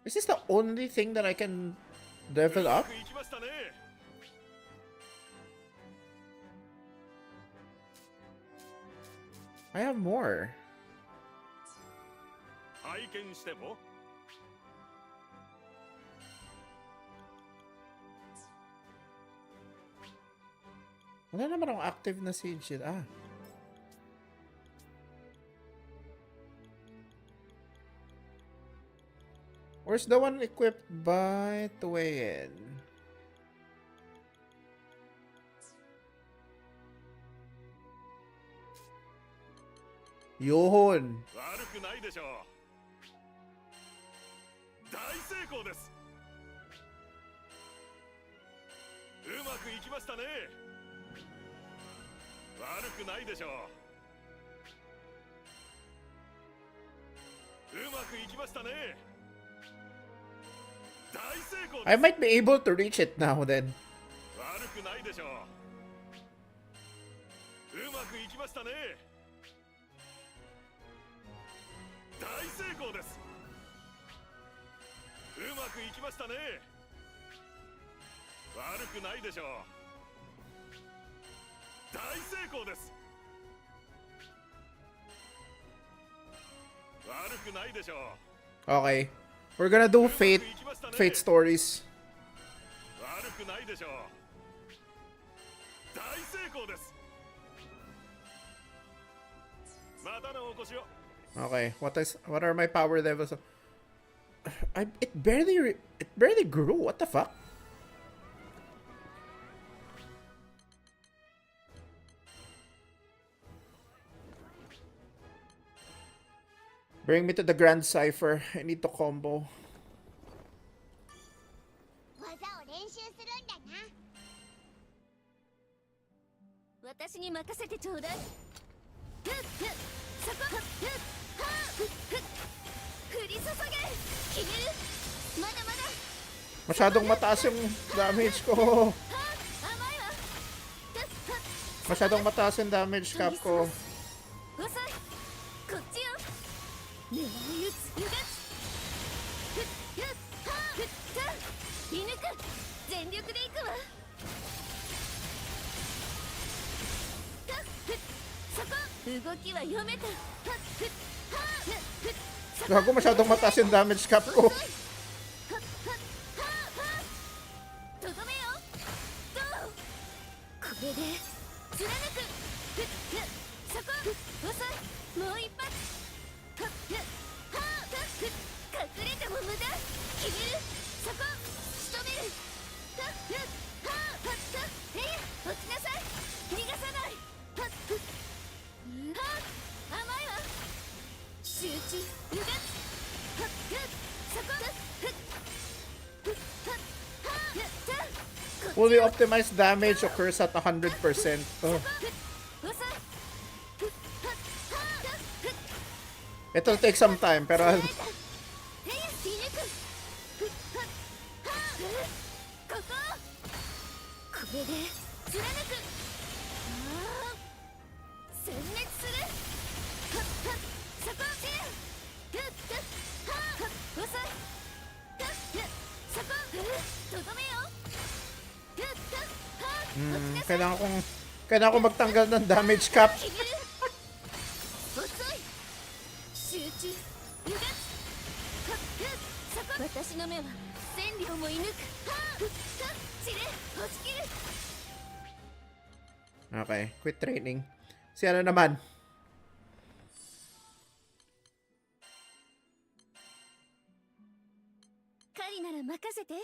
Is this the only thing that I can level up? I have more. Wala naman akong active na sigil. Ah. Where's the one equipped by Tuayen? Yun. I might be able to reach it now then. Okay. We're gonna do fate stories. Okay, what are my power levels? It barely grew. What the fuck? Bring me to the Grand Cipher. I need to combo. Masyadong mataas yung damage ko. Masyadong mataas yung damage cap ko. Gago, masyadong mataas yung damage cap ko. Fully optimized damage occurs at 100%. Oh. It'll take some time, pero Kailangan kong magtanggal ng damage cap. 遅い集中油断はっそこ私の目は千里をも射抜く散れ押し切る Okay, quit training. Si ano naman? カリなら任せて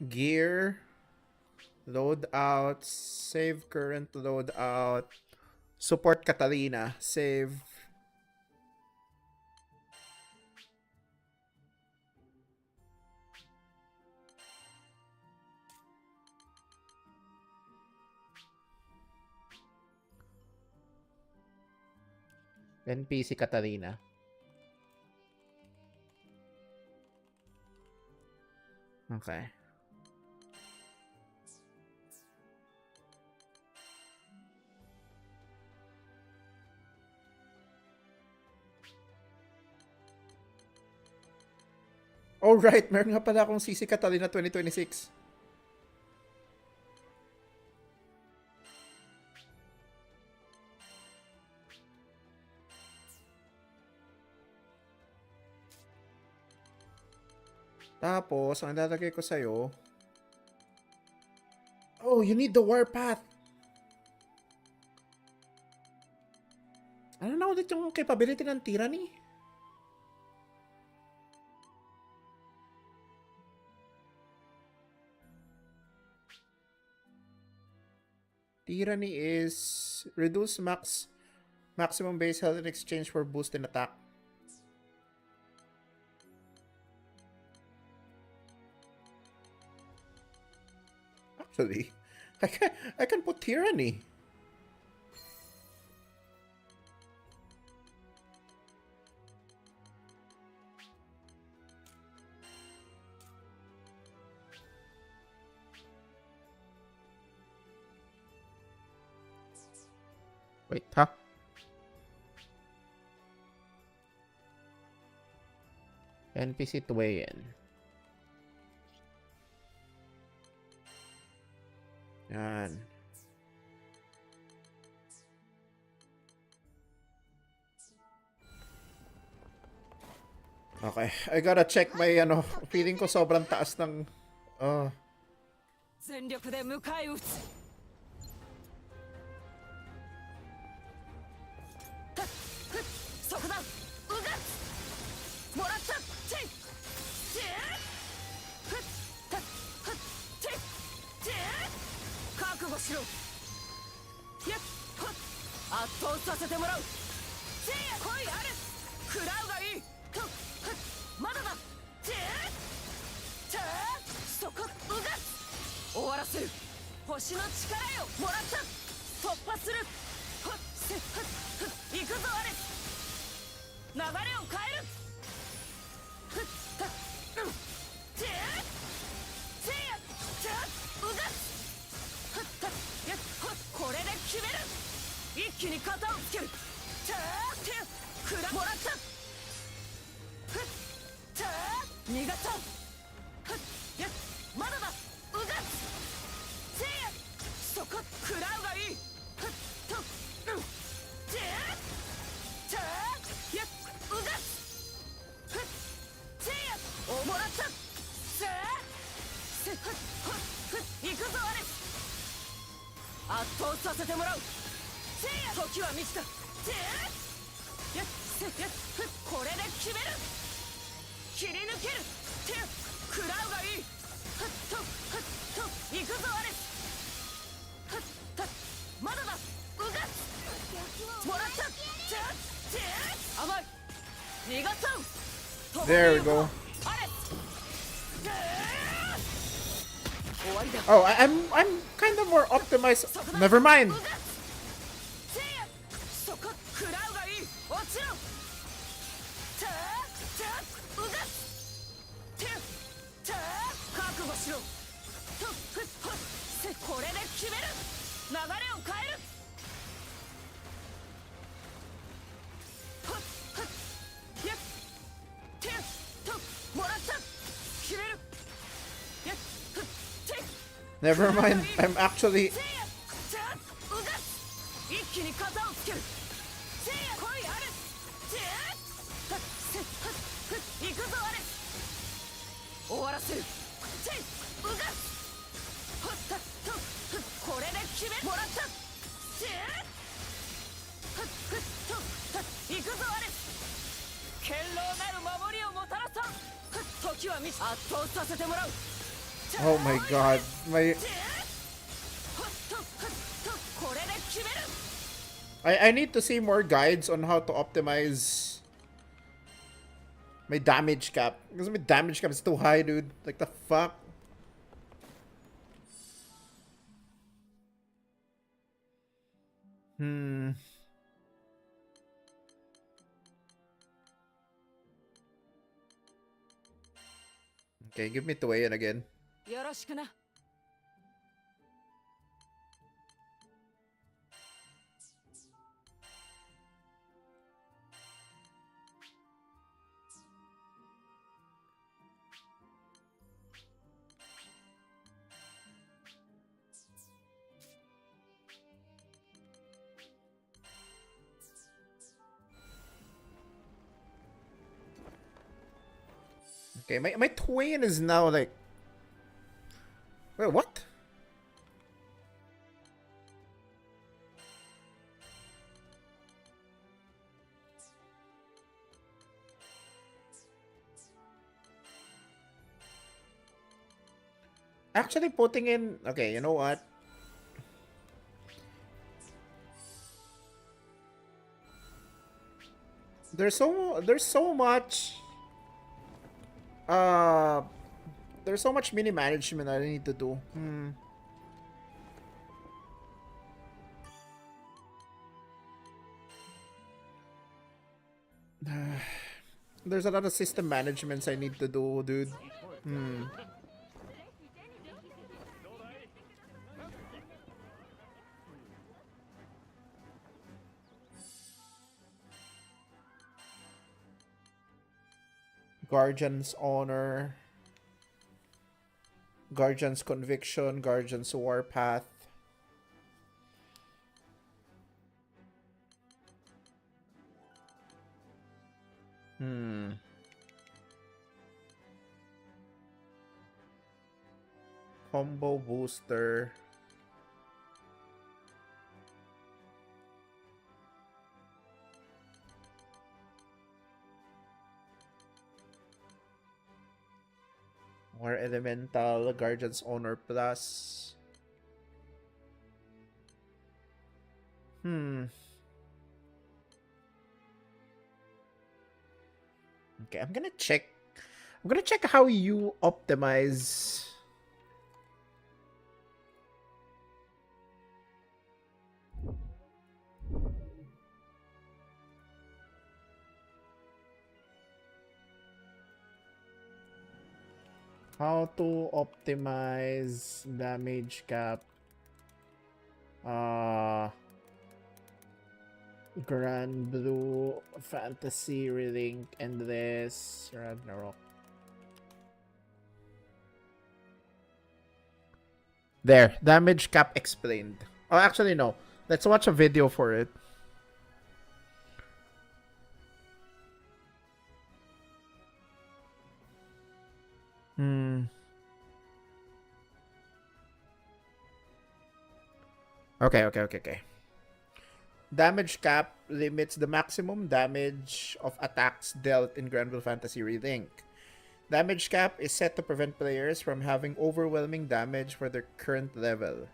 Gear, load out, save current load out, support Catalina, save. NPC Catalina. Okay. Oh right, meron nga pala akong CC Catalina 2026. Tapos, ang lalagay ko sa'yo, oh, you need the warpath. Ano na ulit yung capability ng tyranny? Tyranny is reduce maximum base health in exchange for boost in attack. Actually, I can put tyranny. Wait, huh? NPC to weigh in. Yan. Okay, I gotta check my feeling ko sobrang taas ng 全力で迎え撃つそこだうがつもらったチェイチェふっふっふっチェイチェ覚悟しろやっほっ圧倒させてもらうチェイや来いあれ食らうがいいとふっまだだチェイチェイそこうがつ終わらせる星の力よもらった突破するふっせっふっふっ行くぞアレス流れを変えるふったチェチェやチェうがふったやこれで決める一気に肩をつけるチェチェくらもらったふっチェ逃がったふっやまだだうがチェやそこ食らうがいいふっとチェチェやうがふっチェやおもらったチェせふっふっ行くぞアレス圧倒させてもらうチェや時は満ちたチェやせやふっこれで決める切り抜けるチェや食らうがいいふっとふっと行くぞアレスふったまだだうがもらったチェチェ甘い逃がさん There we go. アレス終わりだ Oh, I'm kind of more optimized. Never mind. チェやそこ食らうがいい落ちろチェチェうがチェチェ覚悟しろとふっほっせこれで決める流れを変えるほっほっやってともらった決めるやっふっ Never mind. I'm actually. 一気に肩をつけるせいや来いアレス行くぞアレス終わらせるせいうがこれで決めもらった行くぞアレス堅牢なる守りをもたらそう時は圧倒させてもらう Oh my god. My. これで決める I need to see more guides on how to optimize my damage cap. Because my damage cap is too high, dude. Like the fuck? Okay, give me to weigh in again. よろしくな Okay, my Twain is now like. Wait, what? Actually putting in. Okay, you know what? There's so much. There's so much mini management I need to do. There's a lot of system managements I need to do, dude. Guardian's Honor, Guardian's Conviction, Guardian's Warpath. Combo Booster. More Elemental, Guardian's Honor Plus. Okay, I'm gonna check how you optimize. How to optimize damage cap. Grand Blue, Fantasy, Relink, Endless, Ragnarok. There, damage cap explained. Oh, actually no. Let's watch a video for it. Okay. Damage cap limits the maximum damage of attacks dealt in Granville Fantasy Relink. Damage cap is set to prevent players from having overwhelming damage for their current level.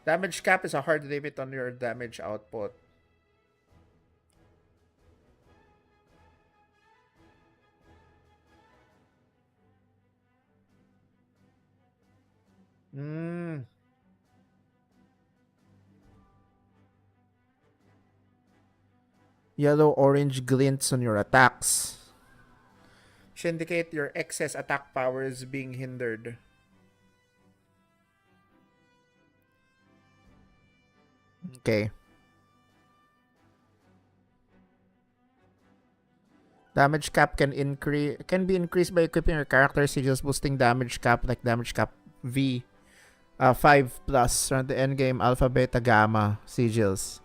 Damage cap is a hard limit on your damage output. Yellow-orange glints on your attacks which indicate your excess attack power is being hindered. Okay. Damage cap can be increased by equipping your character sigils, boosting damage cap like damage cap V 5 plus around the endgame alpha, beta, gamma sigils.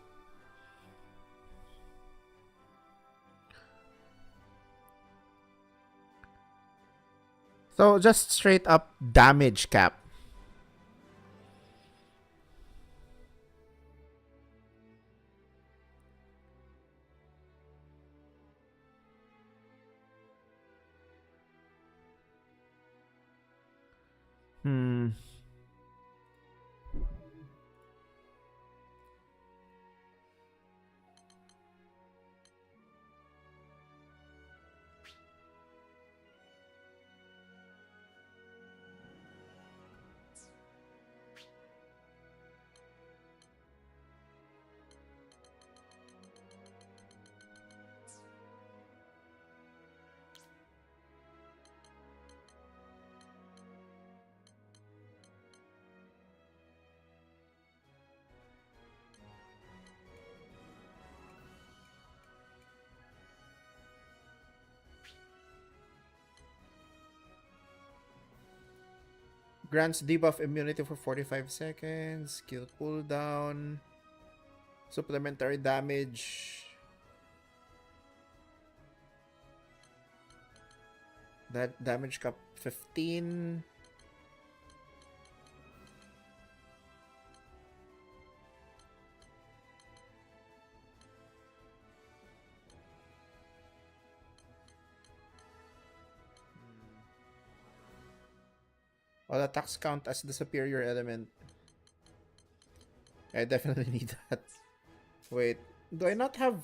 So just straight up damage cap. Grants debuff immunity for 45 seconds. Skill cooldown. Supplementary damage. That damage cap 15. All attacks count as the superior element. I definitely need that. Wait, do I not have...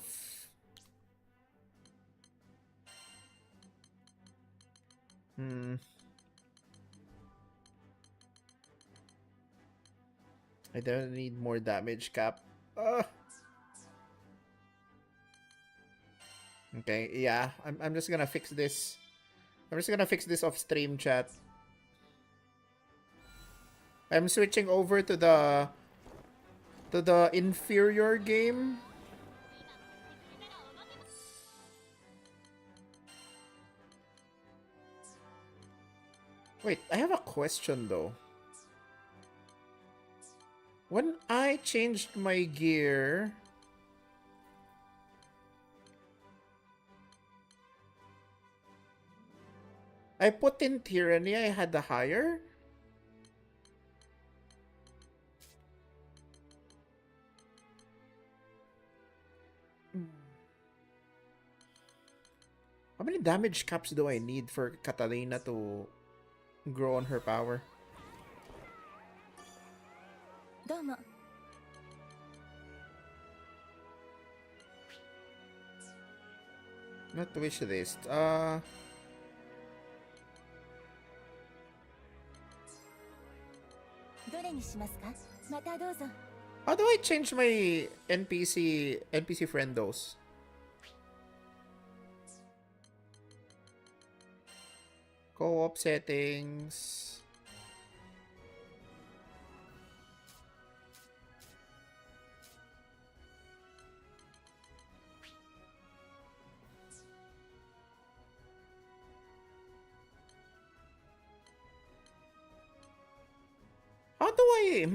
I definitely need more damage cap. Okay, yeah. I'm just gonna fix this. I'm just gonna fix this off stream, chat. I'm switching over to the inferior game. Wait, I have a question though. When I changed my gear, I put in Tyranny, I had the higher. How many damage caps do I need for Catalina to grow on her power? Not wish list. How do I change my NPC friendos? Co-op settings. How do I...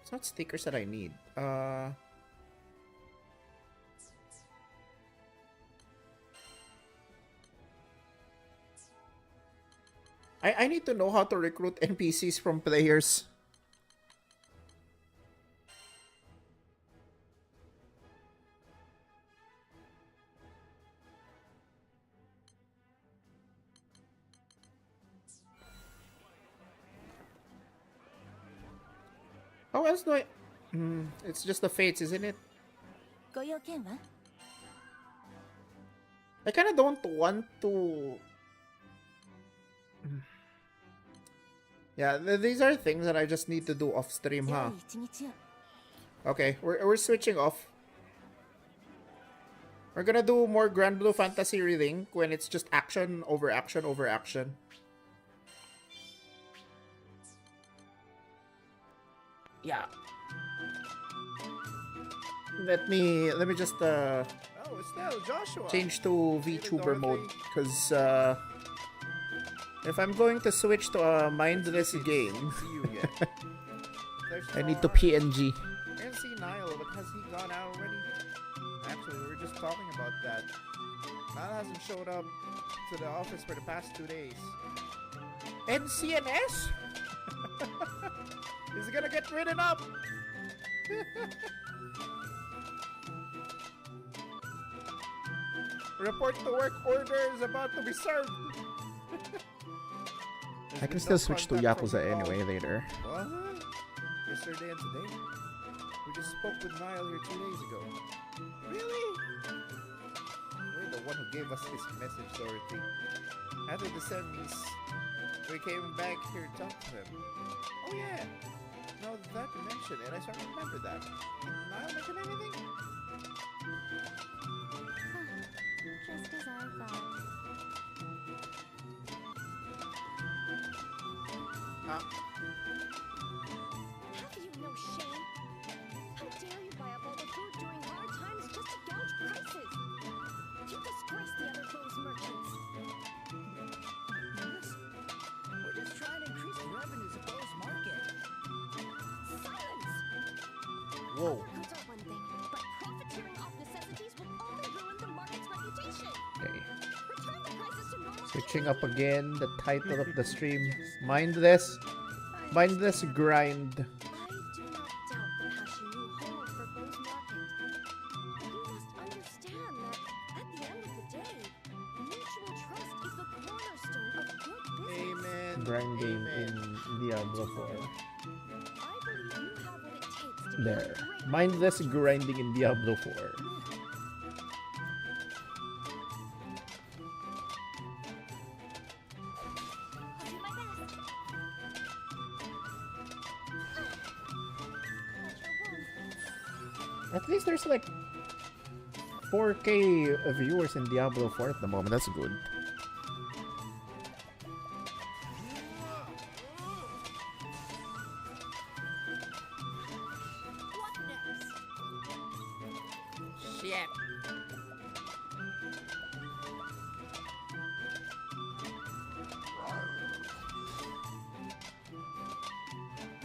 It's not stickers that I need. I need to know how to recruit NPCs from players. How else do I... it's just the fates, isn't it? I kind of don't want to... Yeah, these are things that I just need to do off stream, huh? Okay, we're switching off. We're gonna do more Grand Blue Fantasy Relink when it's just action over action over action. Yeah. Let me just Oh, Estelle, Joshua. change to VTuber mode, because if I'm going to switch to a mindless game, See you again. There's I need to Star. PNG. I didn't see Niall, but has he gone out already? Actually, we were just talking about that. Niall hasn't showed up to the office for the past 2 days. NCNS? He's gonna get ridden up! Report to work order is about to be served! I can still switch to Yakuza anyway later. What? Yesterday and today? We just spoke with Niall here 2 days ago. Really? You're the one who gave us this message, Dorothy. After the semis, we came back here to talk to him. Oh yeah! Now that you mention it, I start to remember that. Did Niall mention anything? Just as I thought. Have you no shame? How dare you buy up all the food during hard times just to gouge prices? You disgrace the other Bose merchants. We're just trying to increase the revenues of Bose Market. Silence! Whoa. Other goods are one thing, but profiteering off necessities will only ruin the market's reputation. Okay. Return the prices to normal. Switching up again, the title of the stream. Mindless Grind. I do not doubt the passion you hold for Bose Market. But you must understand that, at the end of the day, mutual trust is the cornerstone of good business. Amen. Grinding in Diablo 4. I believe you have what it takes to be There. a great Mindless grinding in Diablo 4. I'll do my best. At least there's like 4K viewers in Diablo 4 at the moment. That's good. What next? Shit.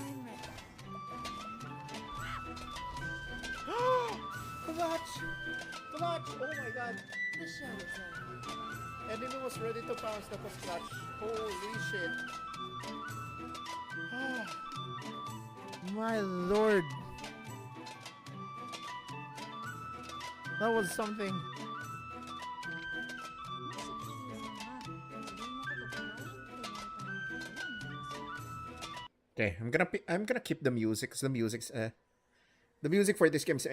I'm ready. Clutch! Clutch! Oh my god! The show is over. Enemy was ready to pounce, that was clutch. Holy shit. My lord. That was something. Okay, I'm gonna keep the music, 'cause the music for this game is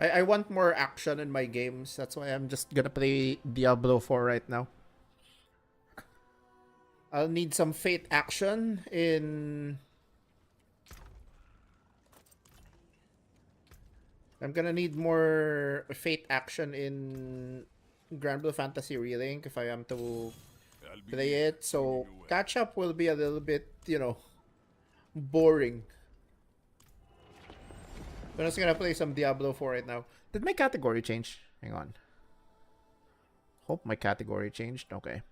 I want more action in my games. That's why I'm just gonna play Diablo 4 right now. I'll need some Fate action in... I'm gonna need more Fate action in Grand Blue Fantasy Relink if I am to play it. So catch up will be a little bit, boring. I'm just gonna play some Diablo 4 right now. Did my category change? Hang on. Hope my category changed. Okay.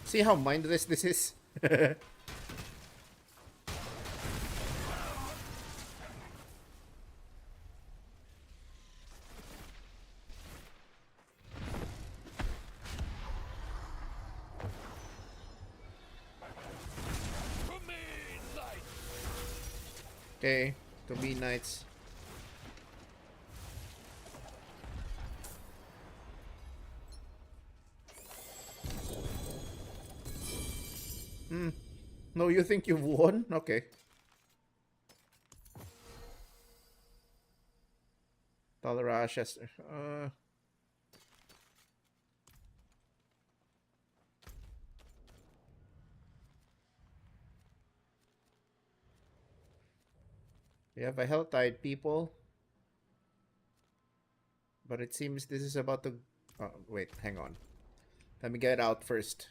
See how mindless this is? Okay, to be knights. No, you think you've won? Okay. Dollar Chester. We have a Hell Tide, people. But it seems this is about to... wait, hang on. Let me get out first.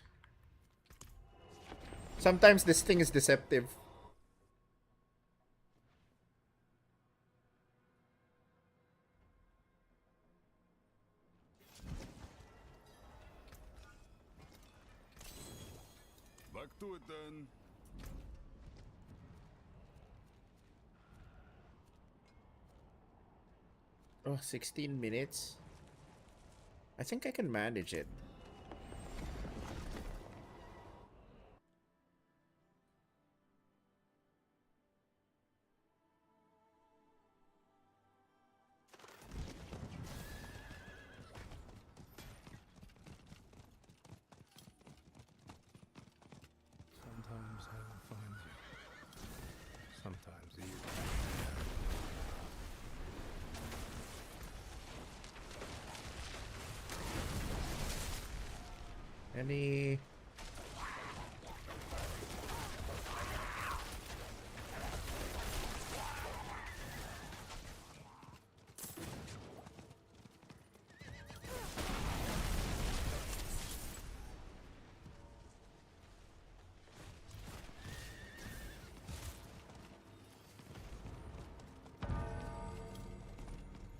Sometimes this thing is deceptive. Back to it then. Oh, 16 minutes. I think I can manage it. Sometimes I will find you. Sometimes you. Any...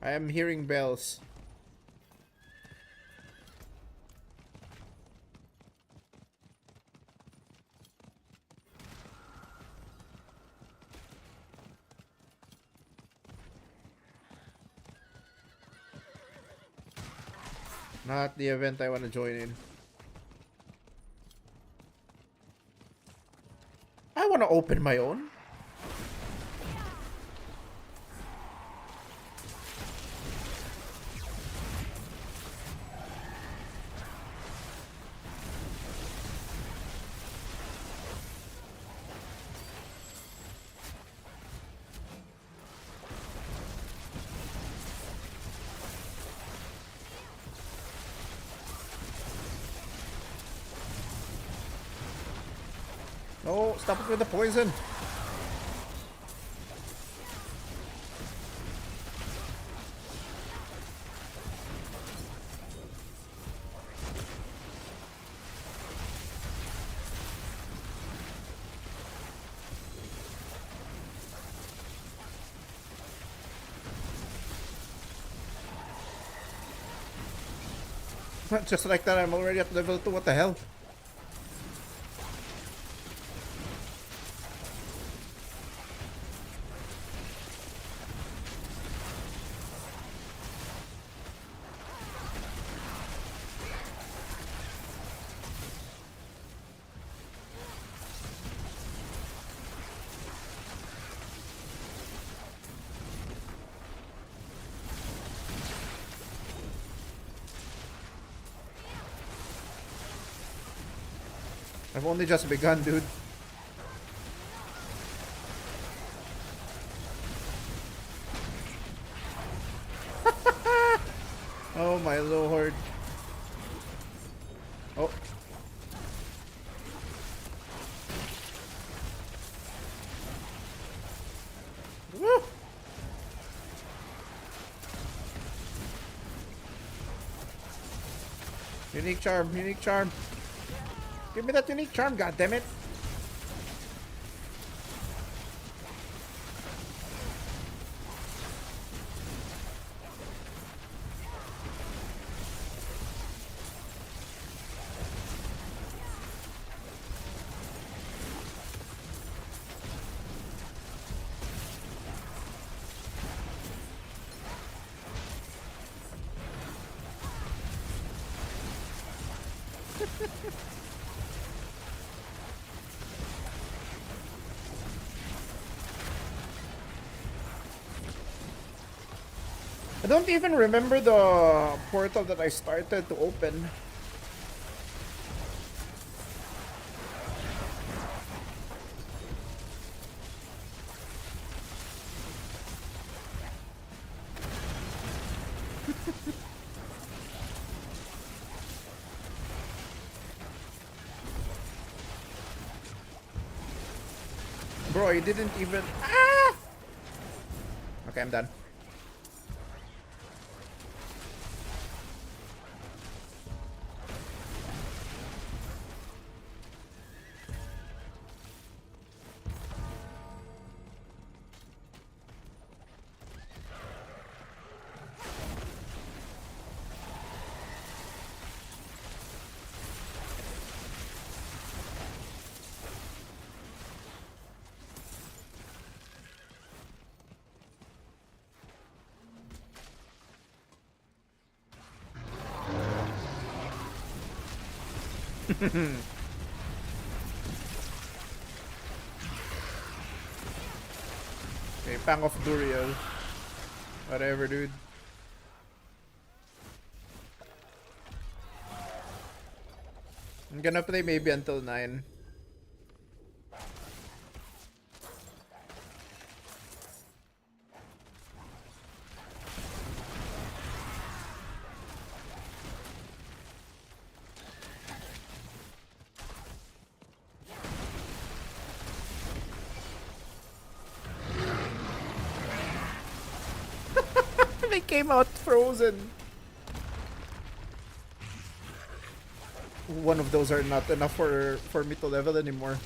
I am hearing bells. Not the event I want to join in. I want to open my own. No, stop it with the poison. Just like that, I'm already at level 2. What the hell? I've only just begun, dude. Oh my lord. Oh. Woo! Unique charm, unique charm. Give me that unique charm, goddammit. I don't even remember the portal that I started to open. Bro, you didn't even... Ah! Okay, I'm done. Okay, Pang of Duriel. Whatever, dude. I'm gonna play maybe until 9. They came out frozen. One of those are not enough for me to level anymore.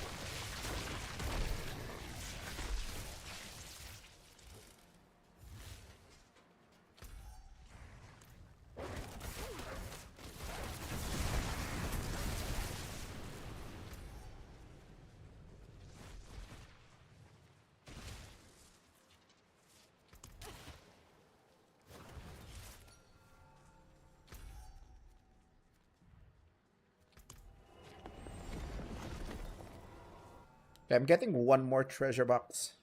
Okay, I'm getting one more treasure box.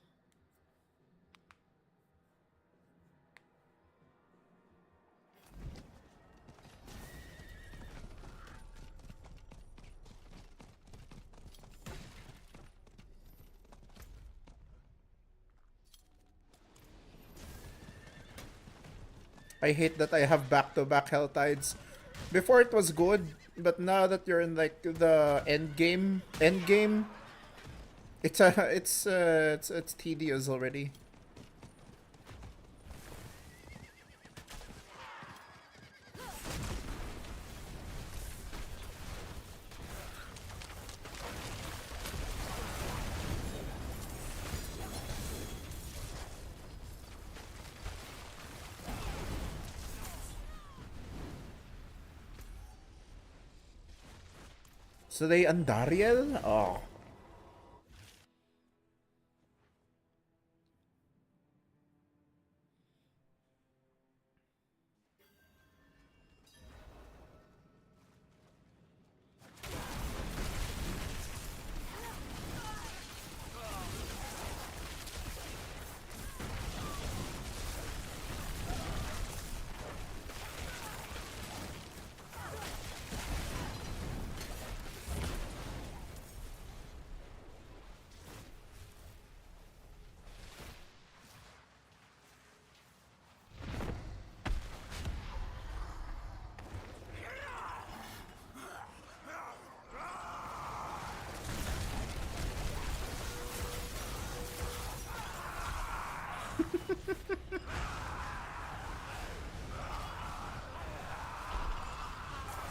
I hate that I have back-to-back Hell Tides. Before it was good, but now that you're in like the end game, it's tedious already. So they Andariel? Oh.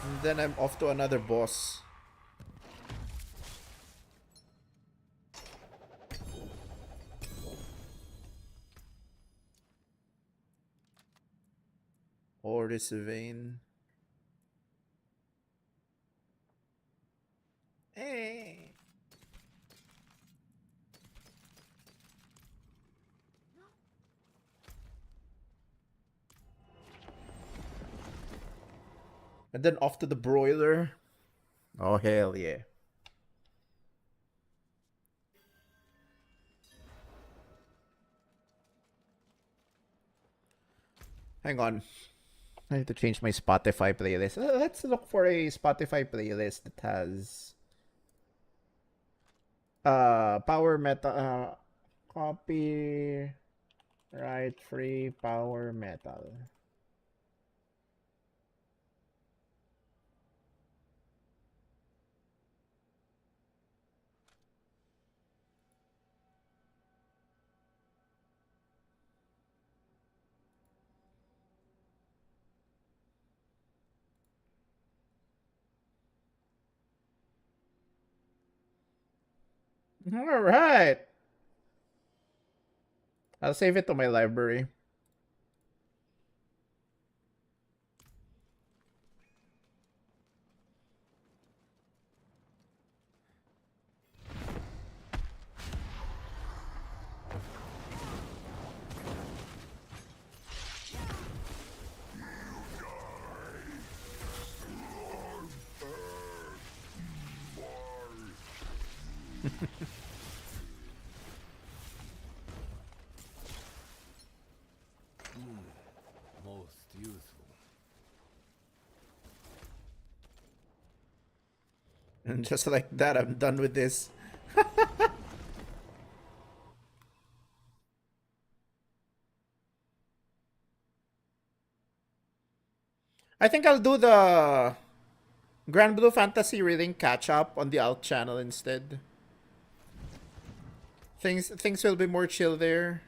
And then I'm off to another boss. Oris Vein. Hey. And then off to the broiler. Oh, hell yeah. Hang on. I need to change my Spotify playlist. Let's look for a Spotify playlist that has power metal copy right free power metal. All right. I'll save it to my library. Most useful. And just like that, I'm done with this. I think I'll do the Grand Blue Fantasy reading catch up on the alt channel instead. Things will be more chill there.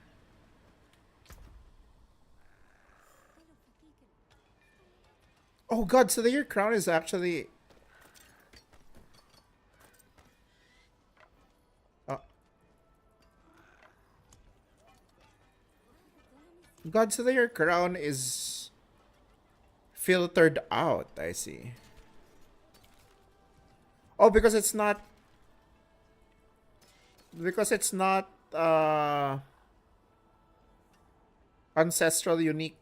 Oh god, so the Year Crown is actually God, so the Year Crown is filtered out, I see. Oh, because it's not ancestral unique.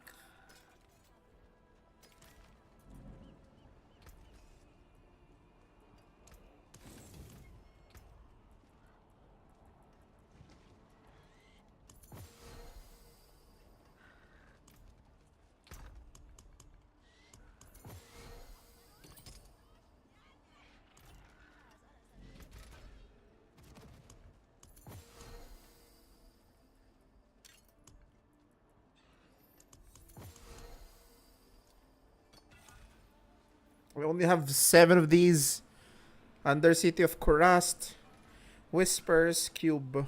We only have 7 of these. Undercity of Kurast, Whispers, Cube.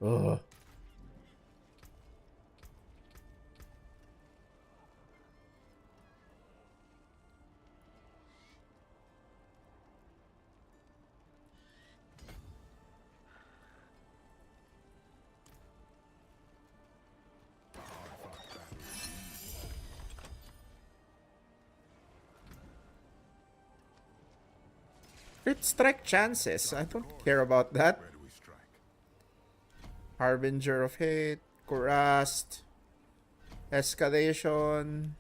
Ugh. Crit strike chances. I don't care about that. Where do we strike? Harbinger of Hate, Kurast, Escalation,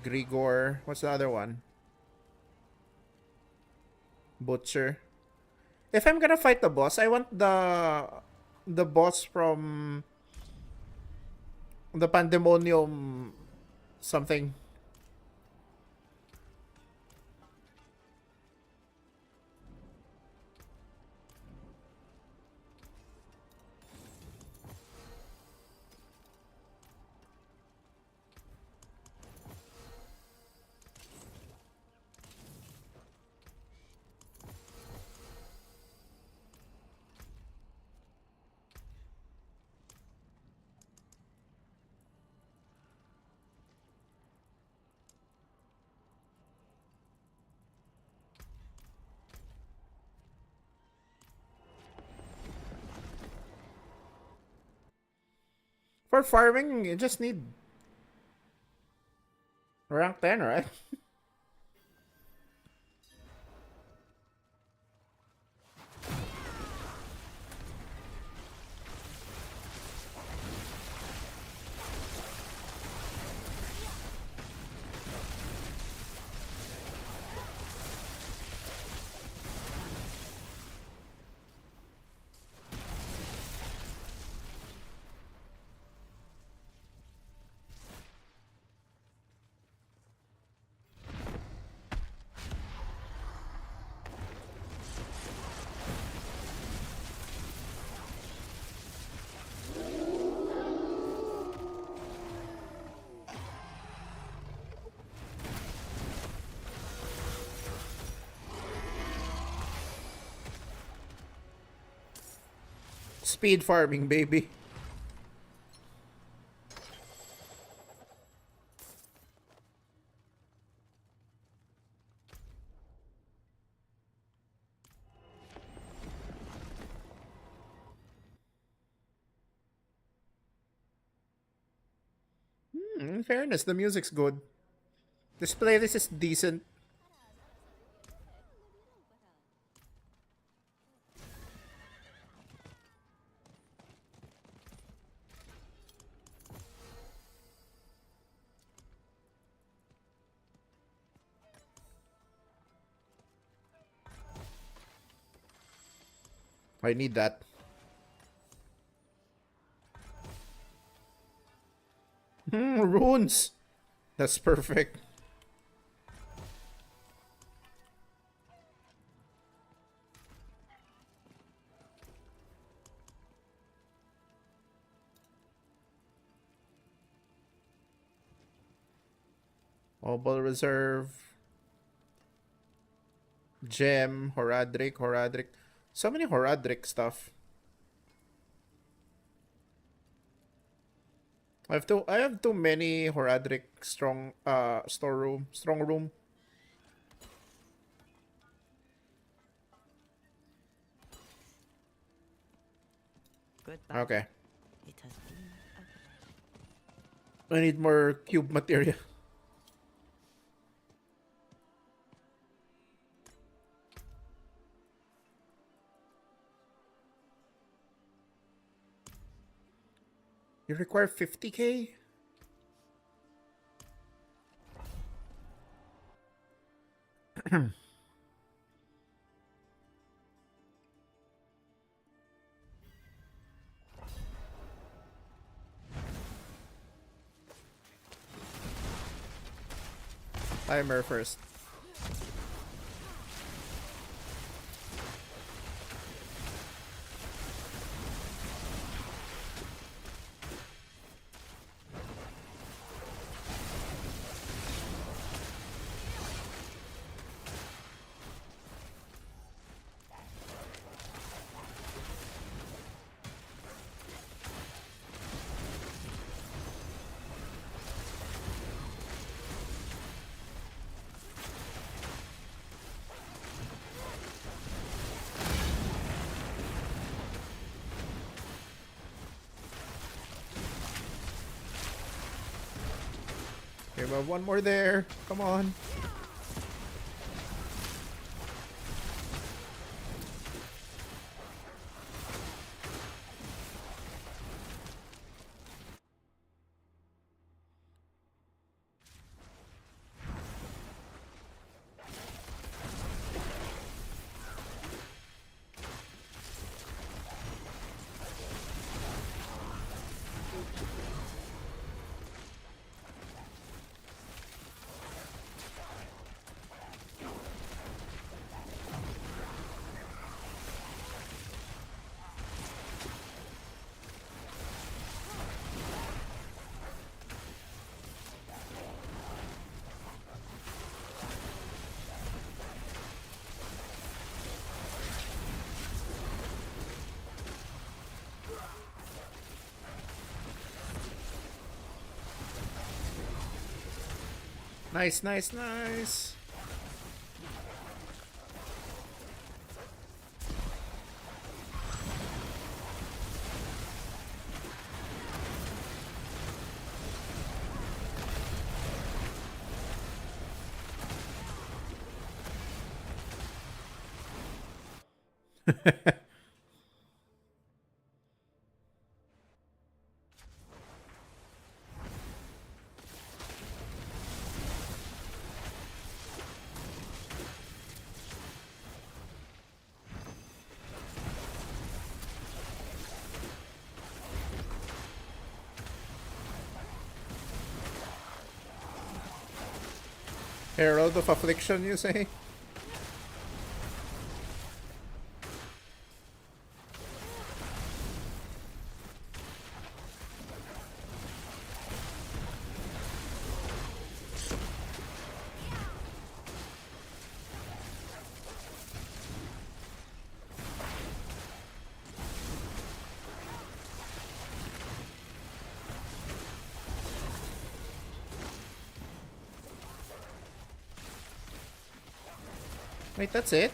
Grigor. What's the other one? Butcher. If I'm gonna fight the boss, I want the boss from the Pandemonium something. For farming, you just need rank 10, right? Speed farming, baby. In fairness, the music's good. This playlist is decent. I need that. Runes! That's perfect. Mobile Reserve. Gem, Horadric. So many Horadric stuff. I have too many Horadric strong room. Goodbye. Okay. It has been a I need more cube material. You require 50k? Timer first. Okay, we have one more there. Come on. Nice. Herald of Affliction, you say? Wait, that's it?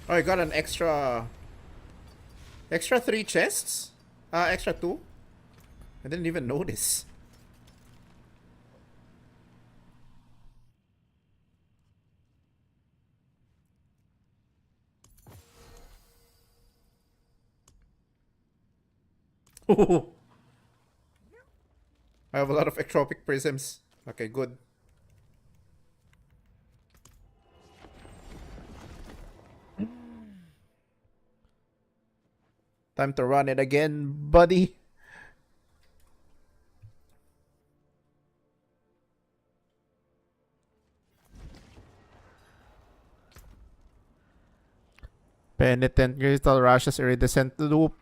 Oh, I got an extra 3 chests? Extra 2? I didn't even notice. I have a lot of ectropic prisms. Okay, good. Time to run it again, buddy. Penitent Crystal Rush's iridescent loop.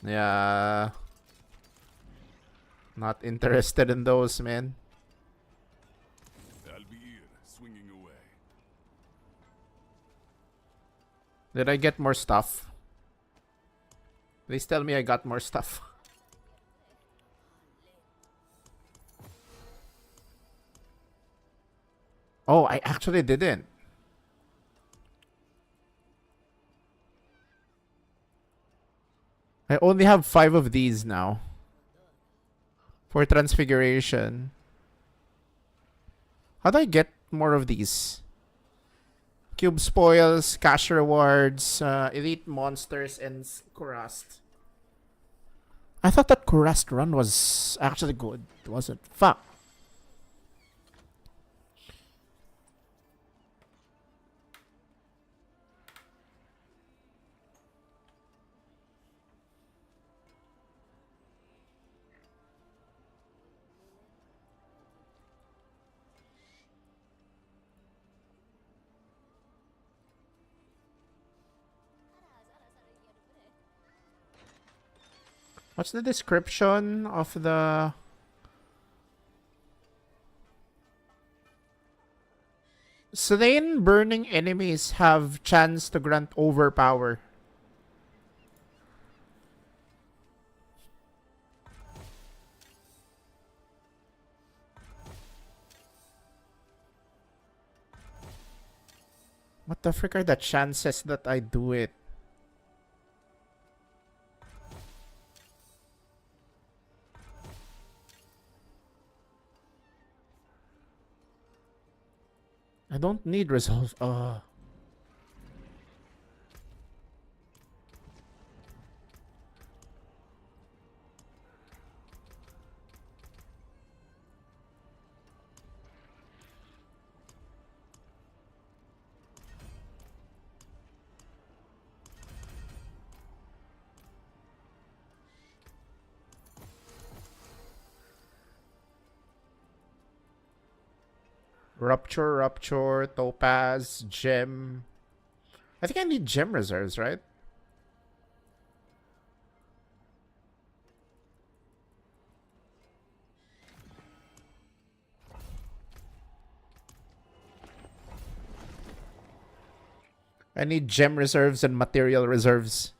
Yeah. Not interested in those, man. Albeir swinging away. Did I get more stuff? Please tell me I got more stuff. Oh, I actually didn't. I only have 5 of these now. For transfiguration. How do I get more of these? Cube spoils, cash rewards, elite monsters, and Kurast. I thought that Kurast run was actually good, wasn't? Fuck. What's the description of the... Slain burning enemies have chance to grant overpower. What the frick are the chances that I do it? I don't need resolve. Rupture, Topaz, Gem. I think I need gem reserves, right? I need gem reserves and material reserves.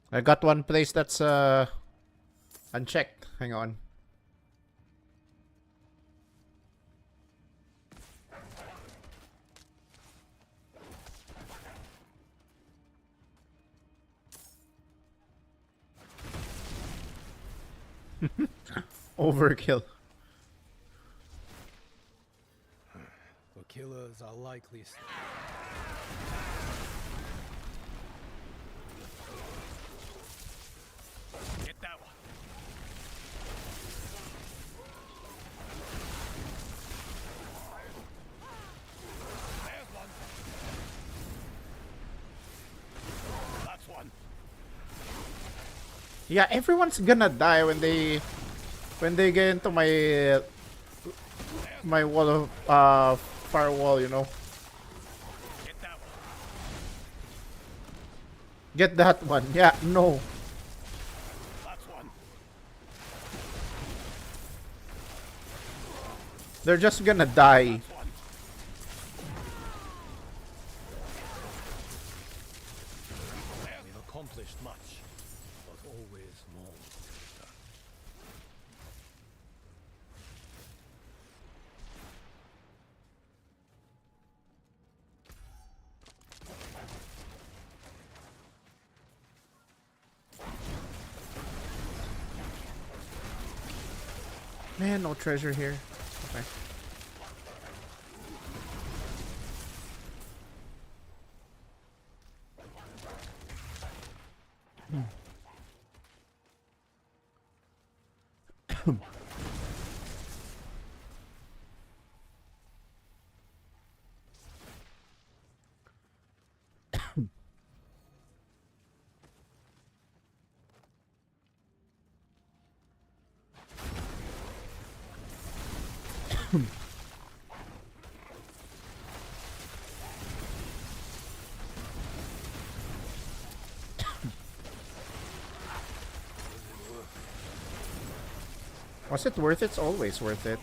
I got one place that's unchecked. Hang on. Overkill. The killers are likely. Get that one. There's one. That's one. Yeah, everyone's gonna die when they get into my wall of firewall, you know. Get that one. Get that one. Yeah, no. That's one. They're just gonna die. That's one. We've accomplished much, but always more. Man, no treasure here. Okay. Was it worth it? It's always worth it.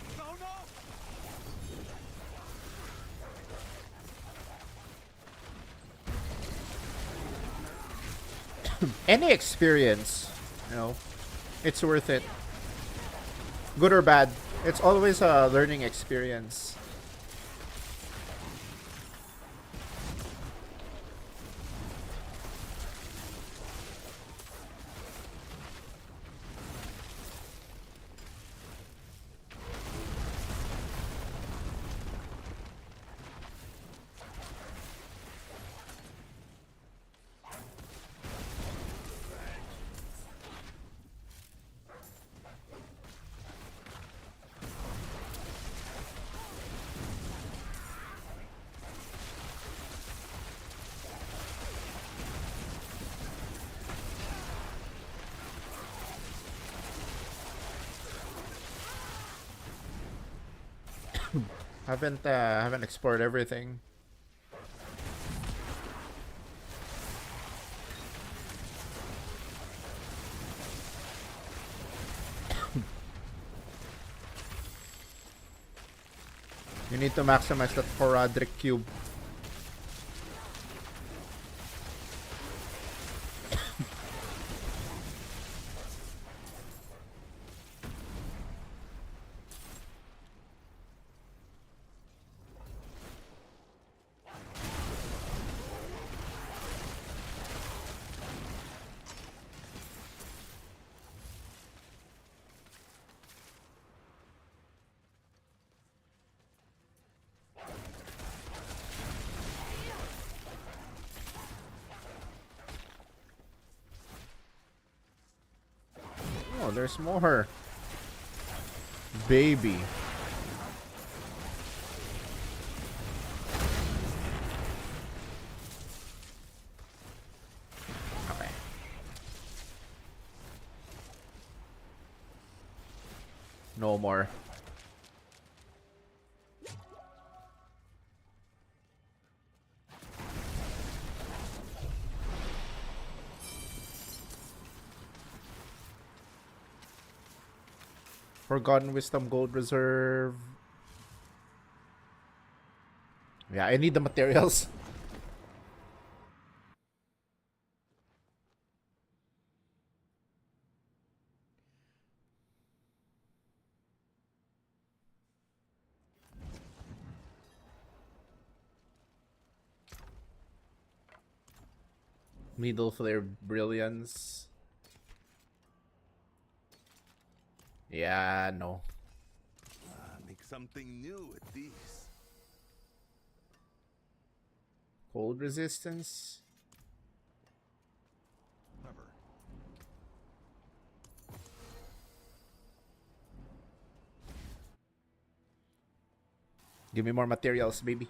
Any experience, you know, it's worth it. Good or bad, it's always a learning experience. Haven't explored everything. You need to maximize that Horadric cube. Oh, there's more. Baby. Okay. No more. Forgotten Wisdom Gold Reserve. Yeah, I need the materials. Needle flare brilliance. Yeah, no. Make something new with these. Cold resistance. Never. Give me more materials, baby.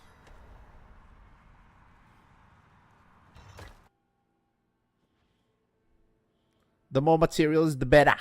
The more materials, the better.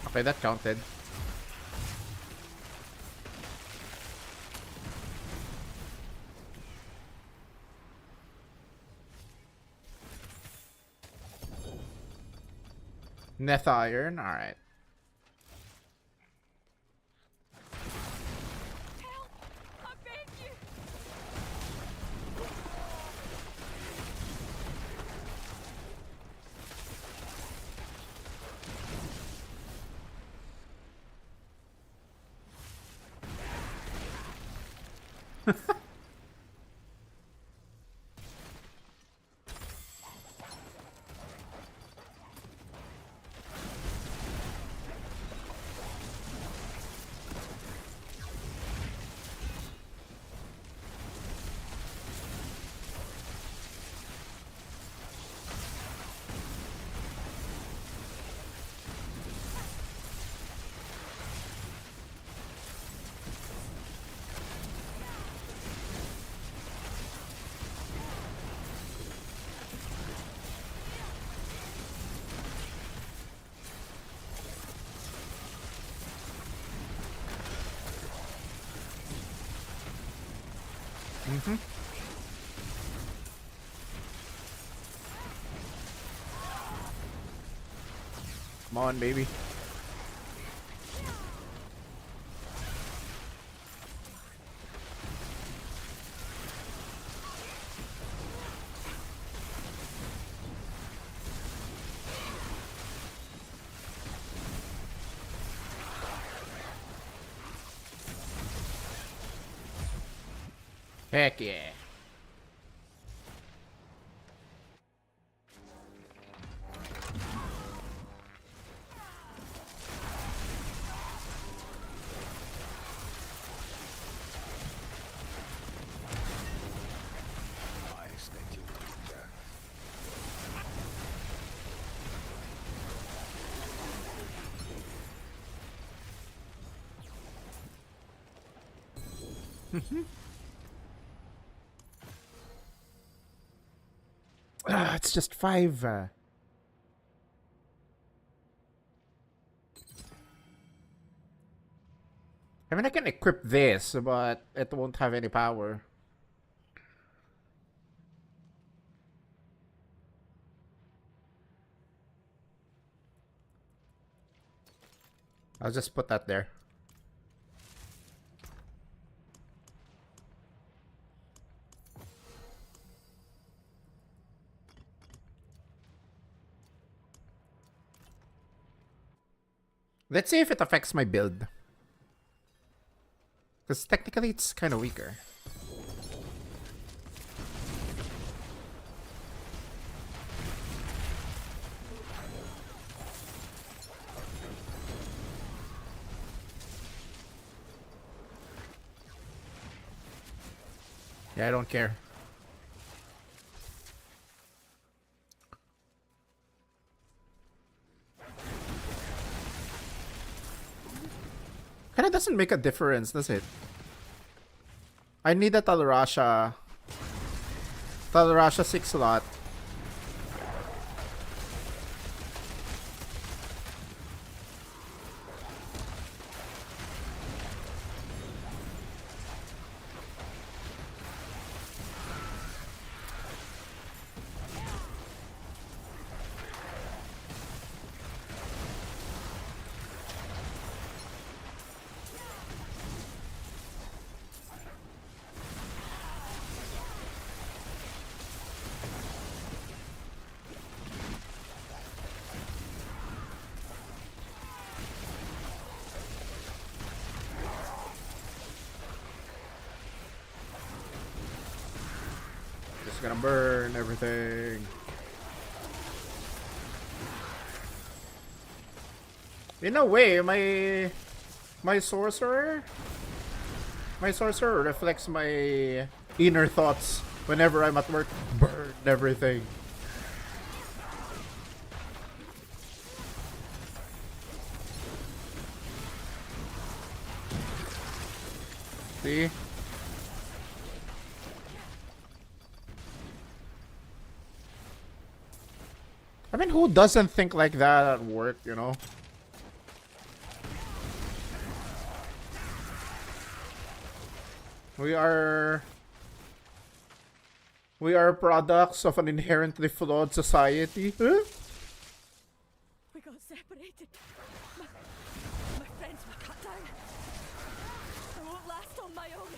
Okay, that counted. Neth iron, alright. Help! I beg you! Come on, baby. Heck yeah. I expect you to do that. It's just 5. I mean, I can equip this, but it won't have any power. I'll just put that there. Let's see if it affects my build. Because technically it's kind of weaker. Yeah, I don't care. Kinda doesn't make a difference, does it? I need a Talrasha 6 slot. Just gonna burn everything. In a way, my sorcerer reflects my inner thoughts whenever I'm at work. Burn everything. See? I mean, who doesn't think like that at work, you know? We are products of an inherently flawed society. Huh? We got separated. My friends were cut down. I won't last on my own.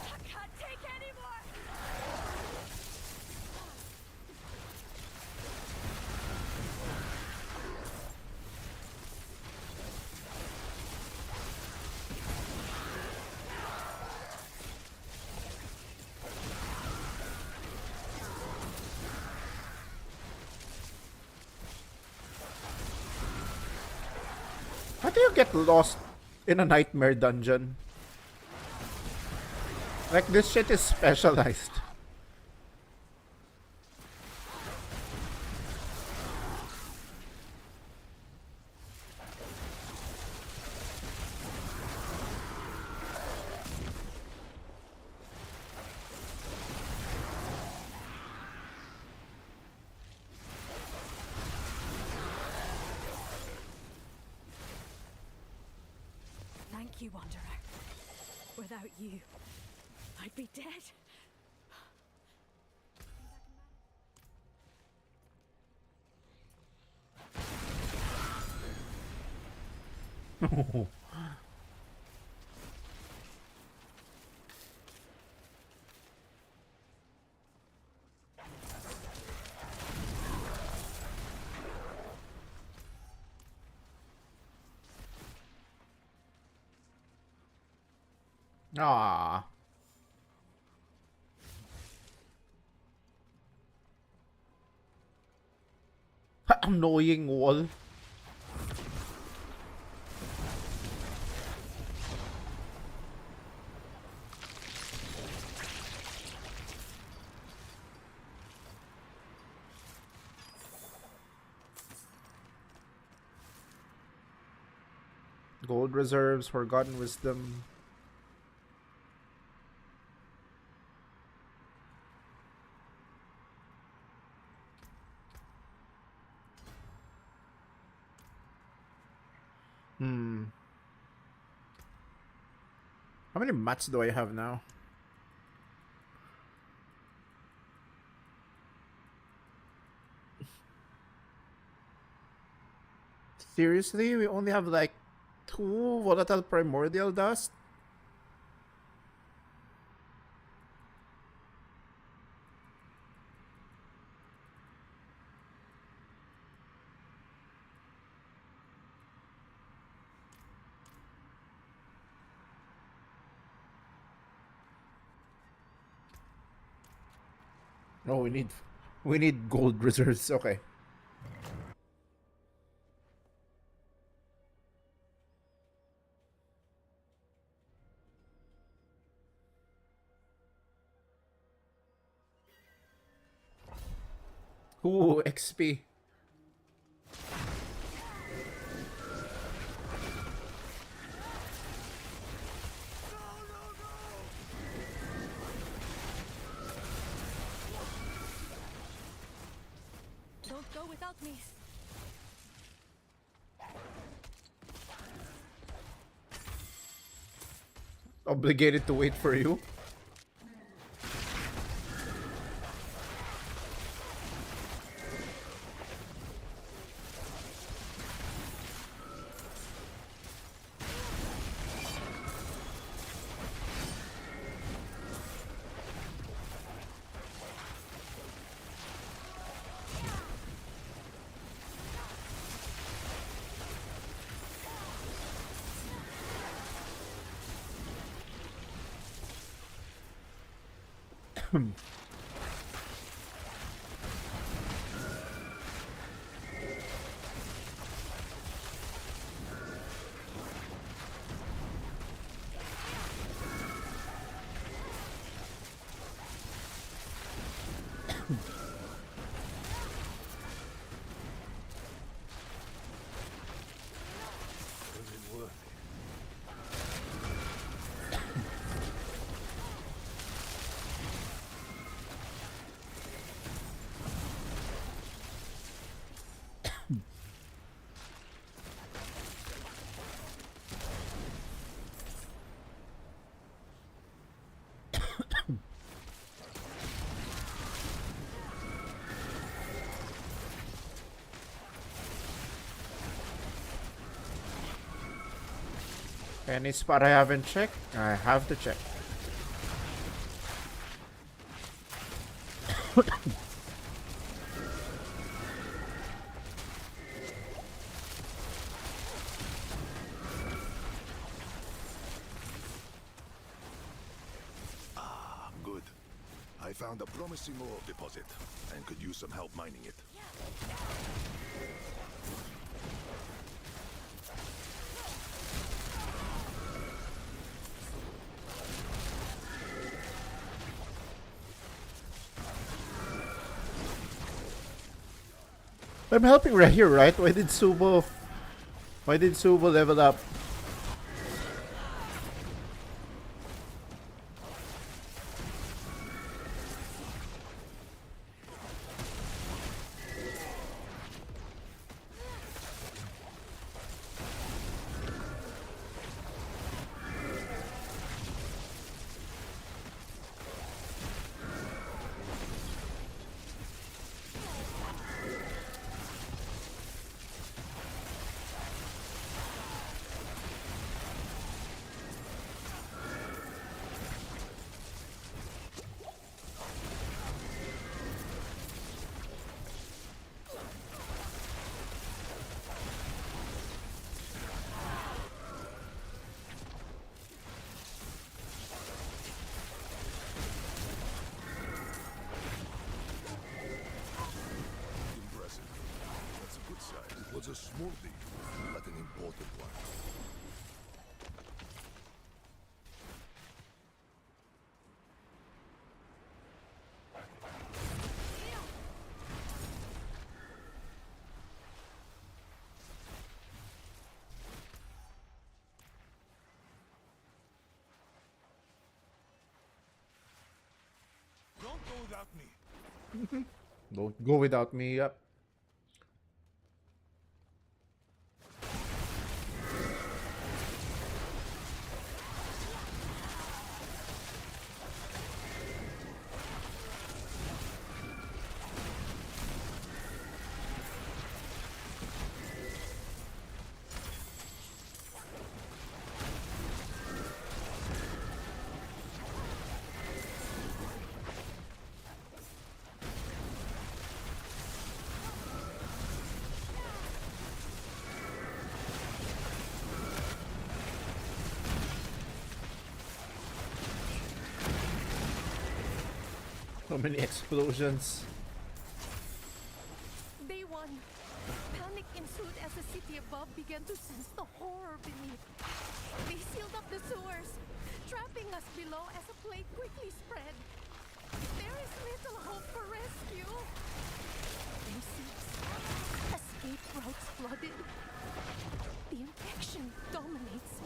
I can't take any more. How do you get lost in a nightmare dungeon? Like, this shit is specialized. Thank you, Wanderer. Without you, I'd be dead. Ah. Annoying wall. Gold reserves, forgotten wisdom. How many mats do I have now? Seriously? We only have like 2 volatile primordial dust? Oh, we need gold reserves. Okay. Ooh, XP. Don't go without me. Obligated to wait for you. Was it worth it? Any spot I haven't checked, I have to check. Good. I found a promising ore deposit and could use some help mining it. I'm helping right here, right? Why did Subo level up? Impressive. That's a good size. It was a small deal, but an important one. Don't go without me. Don't go without me. Yep. So many explosions. Day 1. Panic ensued as the city above began to sense the horror beneath. They sealed up the sewers, trapping us below as the plague quickly spread. There is little hope for rescue. Day 6. Escape routes flooded. The infection dominates,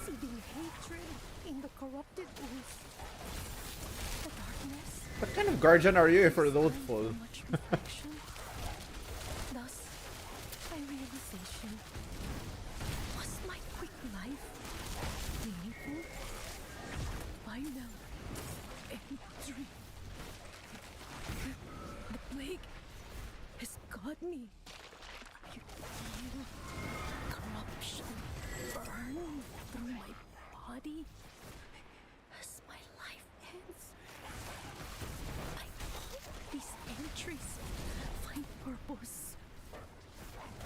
seeding hatred in the corrupted ooze. The darkness. What kind of guardian are you if you're Time loadful? for much reflection. Thus, by realization, was my quick life meaningful? Final entry. The plague has got me. You feel corruption burn through my body as my life ends. I hope these entries find purpose.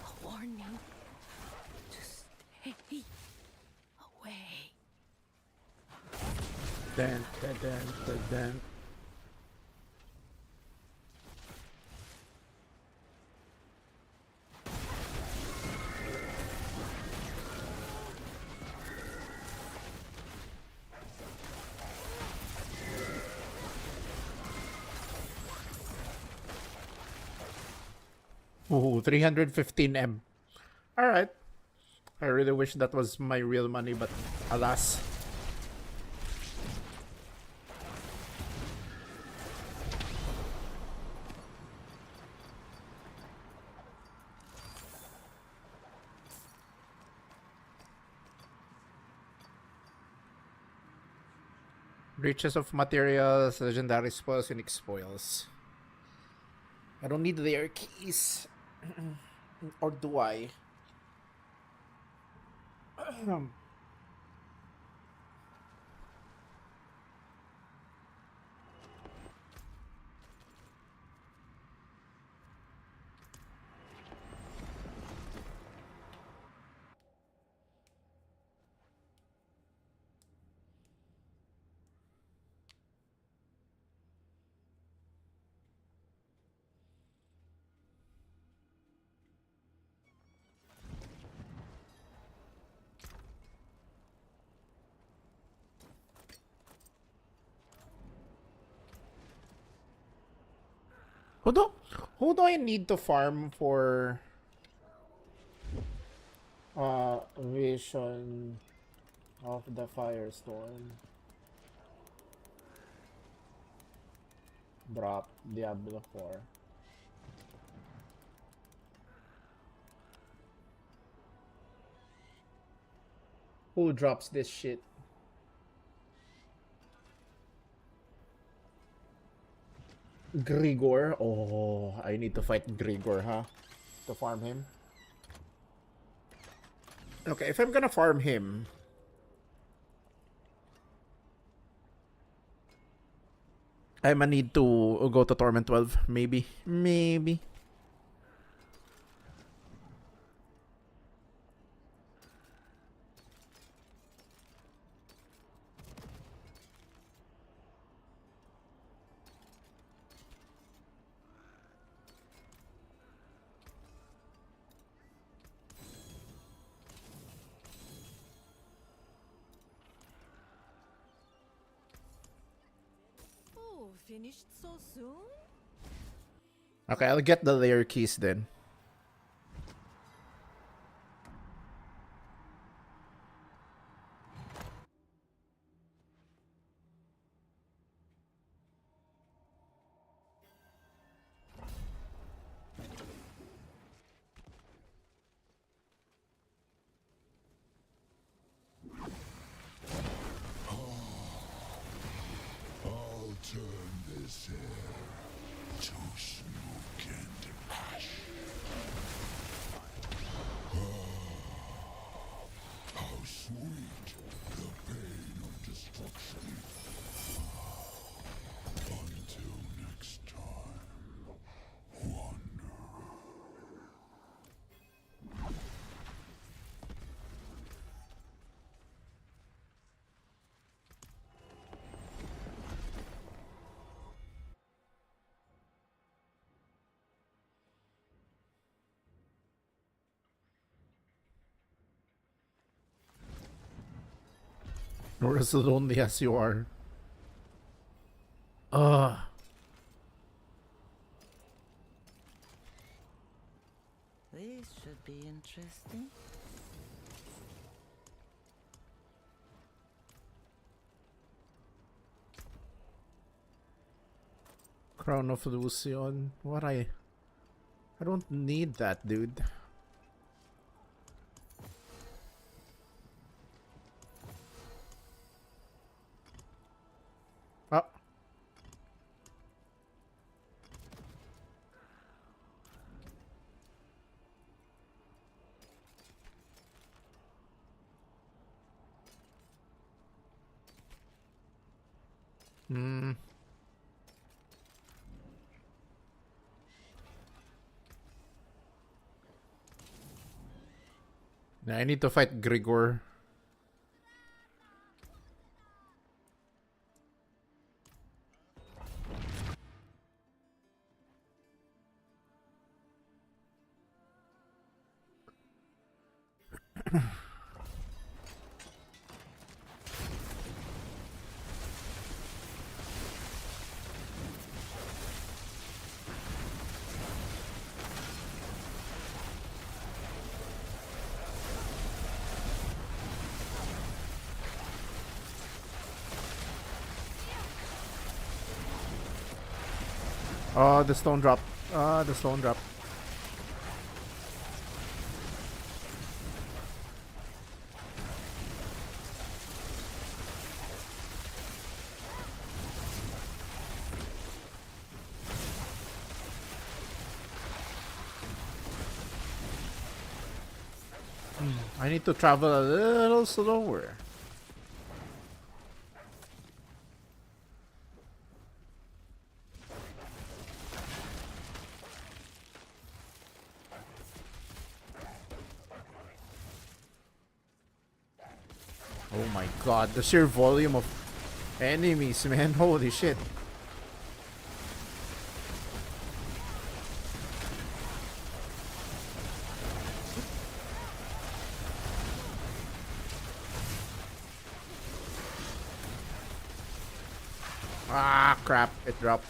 A warning to stay away. Dun, dun, dun, dun, dun. Ooh, 315M. Alright. I really wish that was my real money, but alas. Riches of materials, legendary spoils, unique spoils. I don't need their keys. Or do I? Who do I need to farm for Vision of the Firestorm? Drop Diablo 4. Who drops this shit? Grigor? Oh, I need to fight Grigor, huh? To farm him. Okay, if I'm gonna farm him, I'ma need to go to Torment 12. Maybe. Maybe. Oh, finished so soon? Okay, I'll get the layer keys then. I'll turn this air to smoke and ash. How sweet the pain of destruction. Until next time, one. Or as lonely as you are. Ugh. This should be interesting. Crown of Lucion. What I don't need that, dude. Oh. Hmm. I need to fight Grigor. Oh, the stone drop. Ah, the stone drop. I need to travel a little slower. Oh my god, the sheer volume of enemies, man. Holy shit. Ah, crap. It dropped.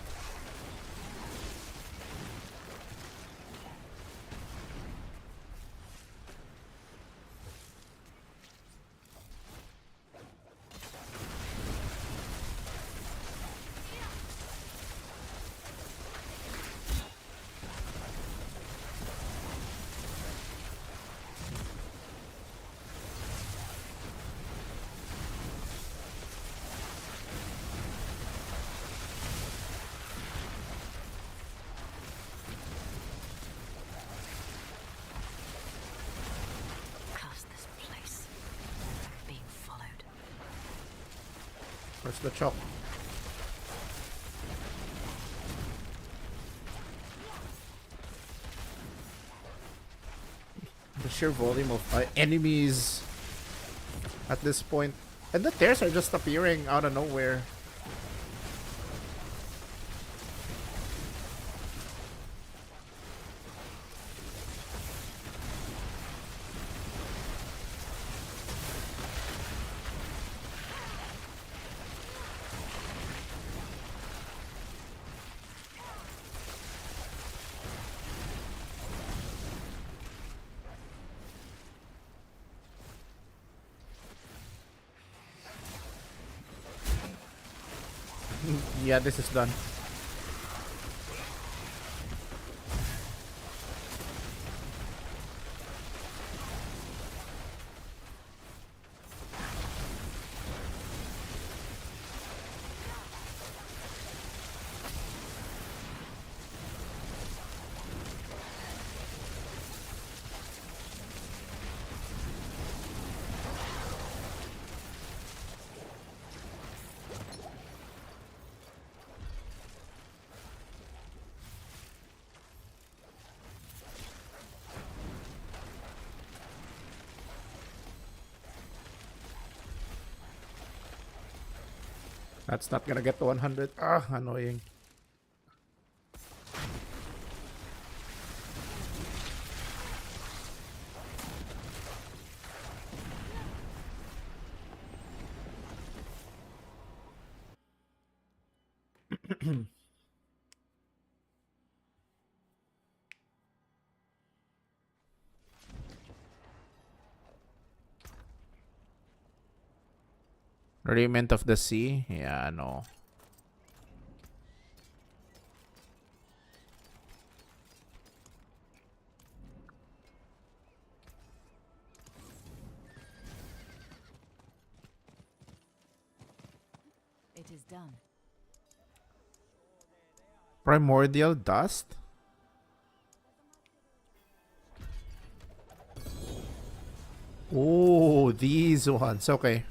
Curse this place. Being followed. Where's the chop? The sheer volume of enemies at this point. And the tears are just appearing out of nowhere. Yeah, this is done. That's not gonna get to 100. Ah, annoying. Rudiment of the Sea? Yeah, no. It is done. Primordial Dust? Oh, these ones. Okay.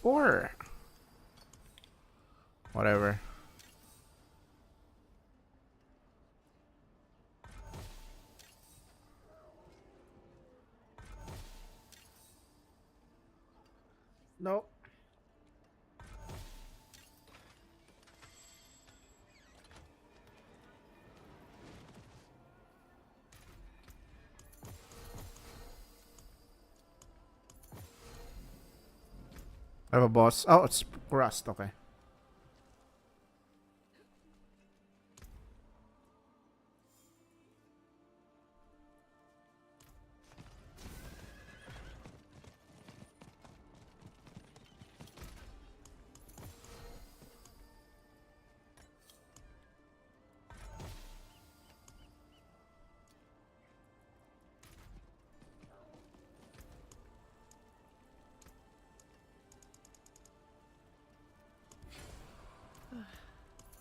Or whatever. No. I have a boss. Oh, it's Rust. Okay.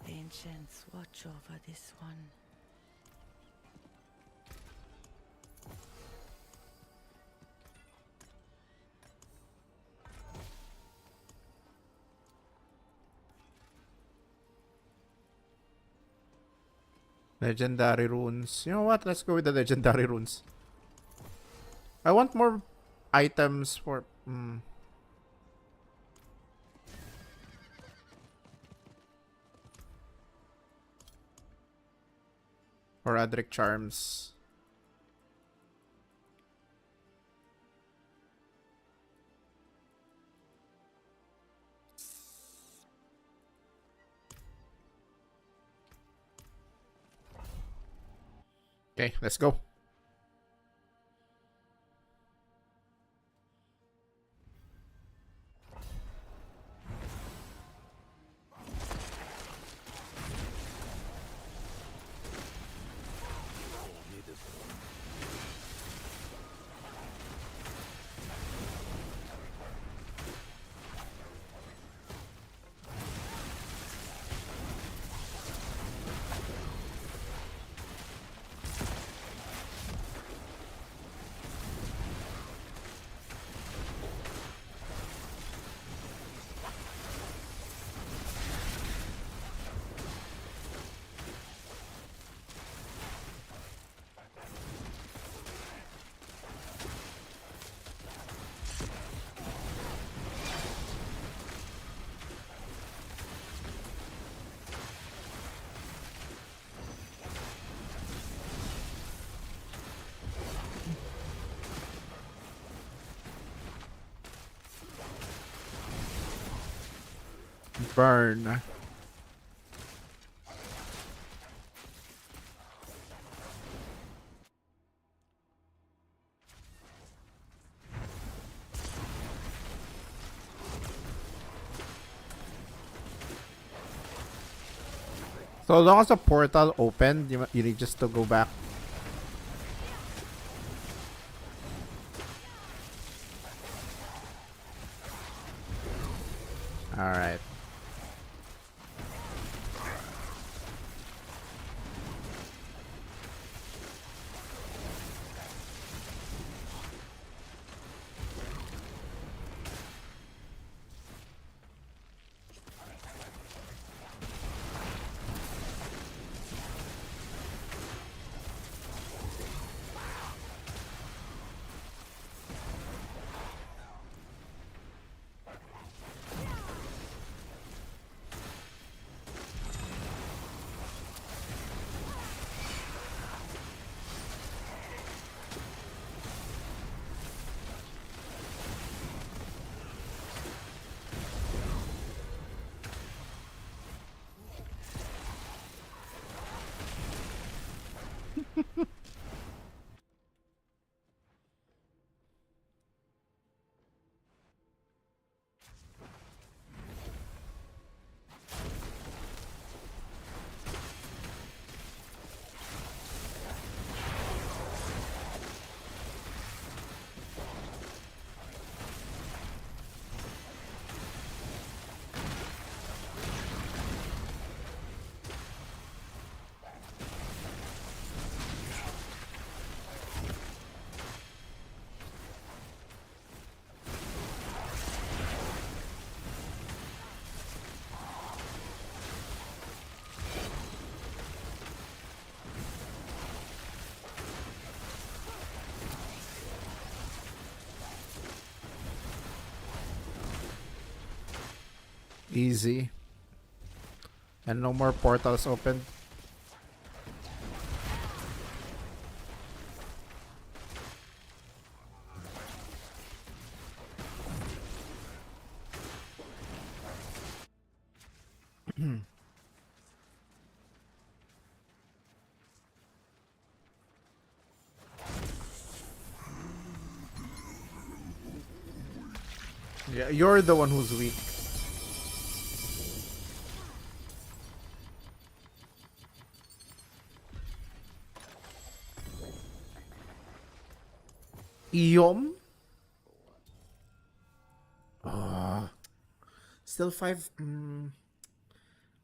Ancients, watch over this one. Legendary runes. You know what? Let's go with the legendary runes. I want more items for... For Adric Charms. Okay, let's go. Burn. So long as the portal opened, you need just to go back. Alright. Easy. And no more portals open. Yeah, you're the one who's weak. Iom? Still 5.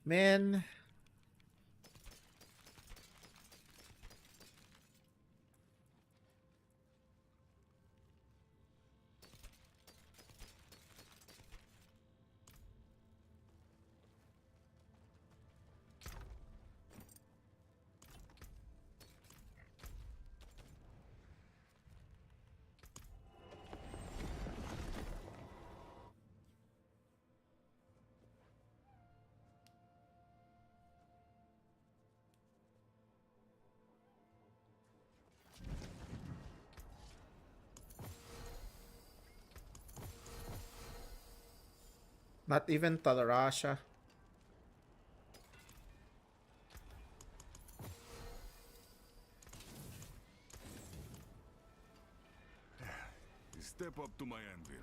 Man. Not even Talarasha. Step up to my anvil.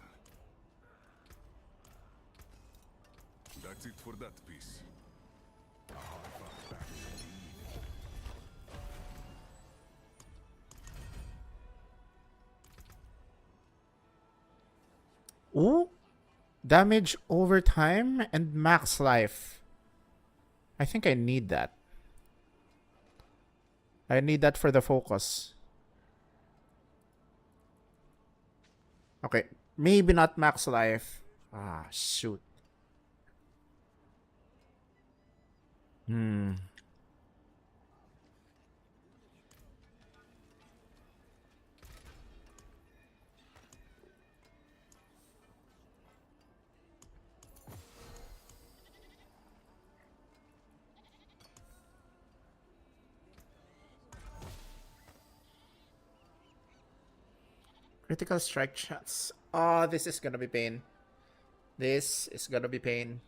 That's it for that piece. A hard-fought battle indeed. Ooh. Damage over time and max life. I think I need that. I need that for the focus. Okay. Maybe not max life. Ah, shoot. Critical strike chance. Oh, this is gonna be pain. This is gonna be pain.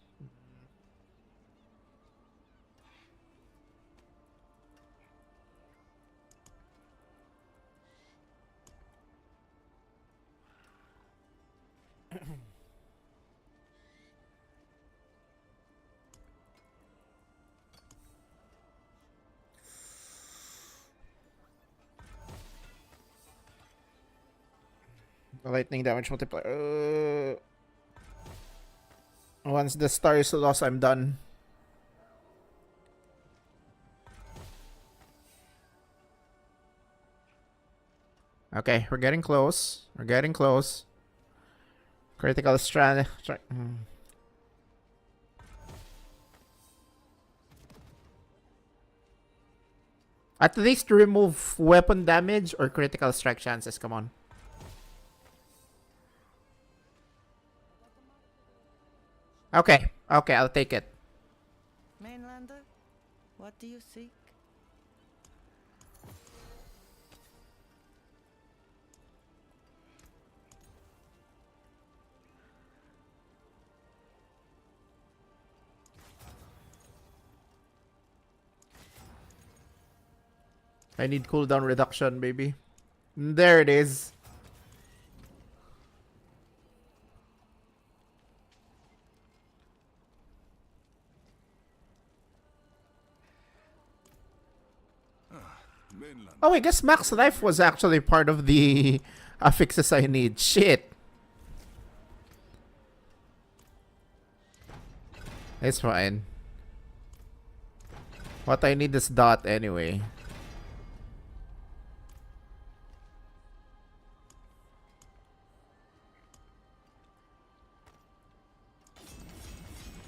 Lightning damage multiplier. Once the star is lost, I'm done. Okay, we're getting close. We're getting close. Critical strand. At least remove weapon damage or critical strike chances. Come on. Okay, okay, I'll take it. Mainlander, what do you seek? I need cooldown reduction, baby. There it is. Mainland. Oh, I guess max life was actually part of the affixes I need. Shit. It's fine. What I need is dot anyway.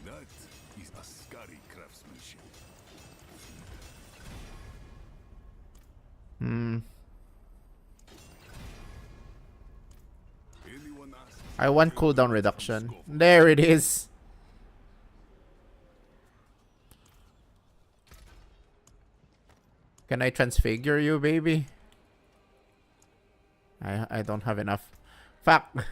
That is a scary craftsmanship. Anyone asks, I want cooldown reduction. There it is. Can I transfigure you, baby? I don't have enough. Fuck.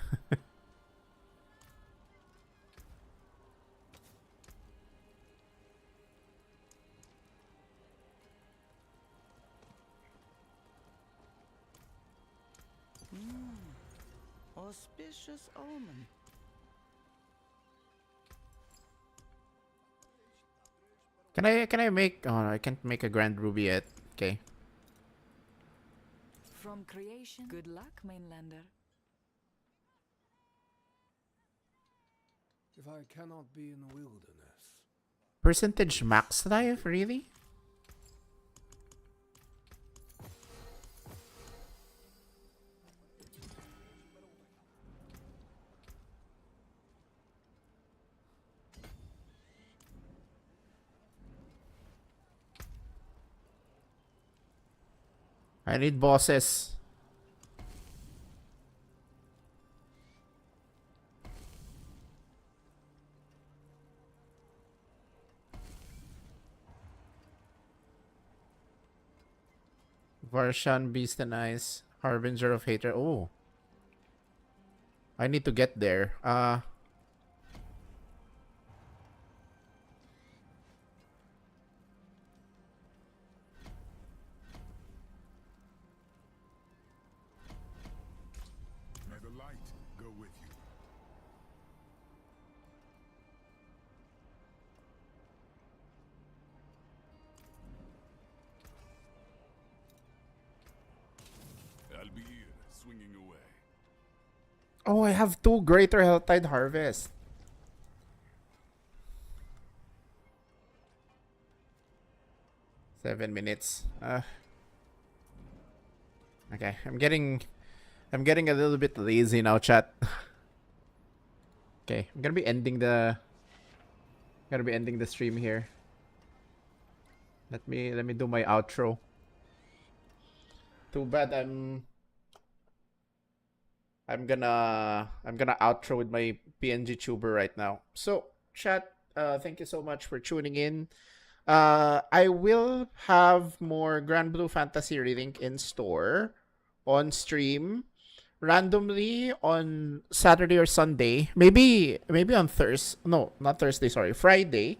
Auspicious omen. Can I make? Oh, I can't make a Grand Ruby yet. Okay. From creation. Good luck, mainlander. If I cannot be in the wilderness, Percentage max life, really? I need bosses. Varshan, Beast and Ice, Harbinger of Hater. Oh. I need to get there. may the light go with you. I'll be here, swinging away. Oh, I have 2 Greater Helltide Harvest. Seven minutes. Okay, I'm getting a little bit lazy now, chat. Okay, I'm gonna be ending the stream here. Let me do my outro. Too bad I'm gonna outro with my PNG tuber right now. So, chat, thank you so much for tuning in. I will have more Grand Blue Fantasy Relink in store on stream randomly on Saturday or Sunday. Maybe on Thursday. No, not Thursday, sorry. Friday.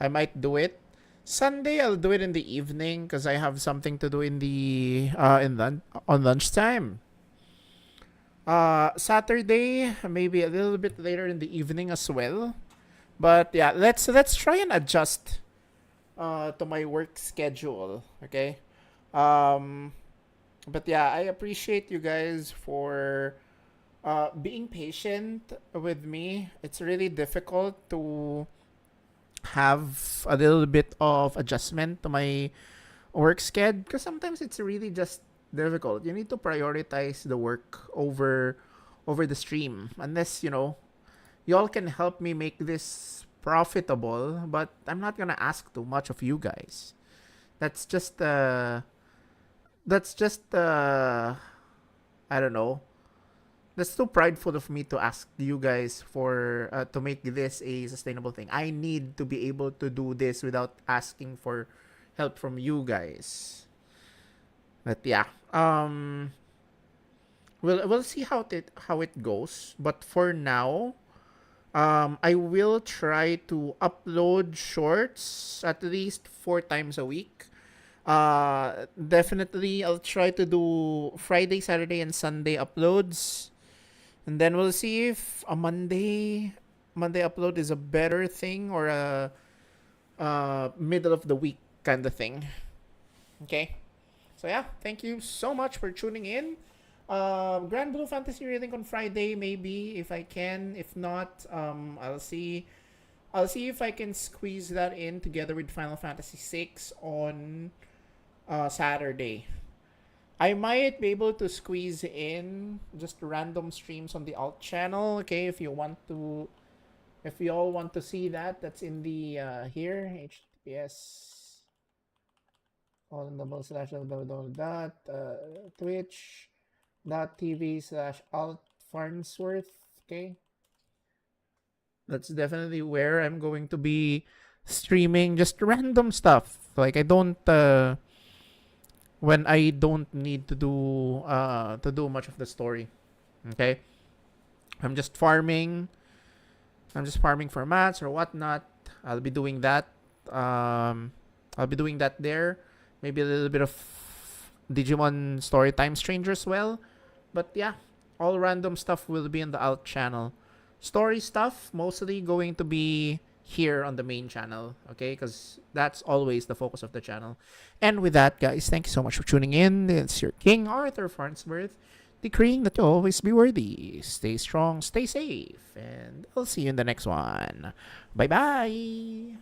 I might do it. Sunday I'll do it in the evening because I have something to do in the on lunchtime. Saturday maybe a little bit later in the evening as well. But yeah, let's try and adjust to my work schedule, okay? But yeah, I appreciate you guys for being patient with me. It's really difficult to have a little bit of adjustment to my work schedule because sometimes it's really just difficult. You need to prioritize the work over the stream unless y'all can help me make this profitable, but I'm not gonna ask too much of you guys. That's just I don't know. That's too prideful of me to ask you guys for to make this a sustainable thing. I need to be able to do this without asking for help from you guys. But yeah, we'll see how it goes. But for now, I will try to upload shorts at least 4 times a week. Definitely I'll try to do Friday, Saturday, and Sunday uploads. And then we'll see if a Monday upload is a better thing or a middle of the week kind of thing. Okay? So yeah, thank you so much for tuning in. Grand Blue Fantasy Reading on Friday, maybe if I can. If not, I'll see if I can squeeze that in together with Final Fantasy VI on Saturday. I might be able to squeeze in just random streams on the alt channel. Okay, if you all want to see that, that's in the here HTTPS twitch.tv/alt farnsworth. Okay, that's definitely where I'm going to be streaming just random stuff. Like I don't when I don't need to do much of the story. Okay? I'm just farming. I'm just farming for mats or whatnot. I'll be doing that. I'll be doing that there. Maybe a little bit of Digimon Storytime Stranger as well. But yeah, all random stuff will be in the alt channel. Story stuff mostly going to be here on the main channel, okay? Because that's always the focus of the channel. And with that, guys, thank you so much for tuning in. It's your King Arthur Farnsworth, decreeing that you always be worthy. Stay strong, stay safe, and I'll see you in the next one. Bye-bye!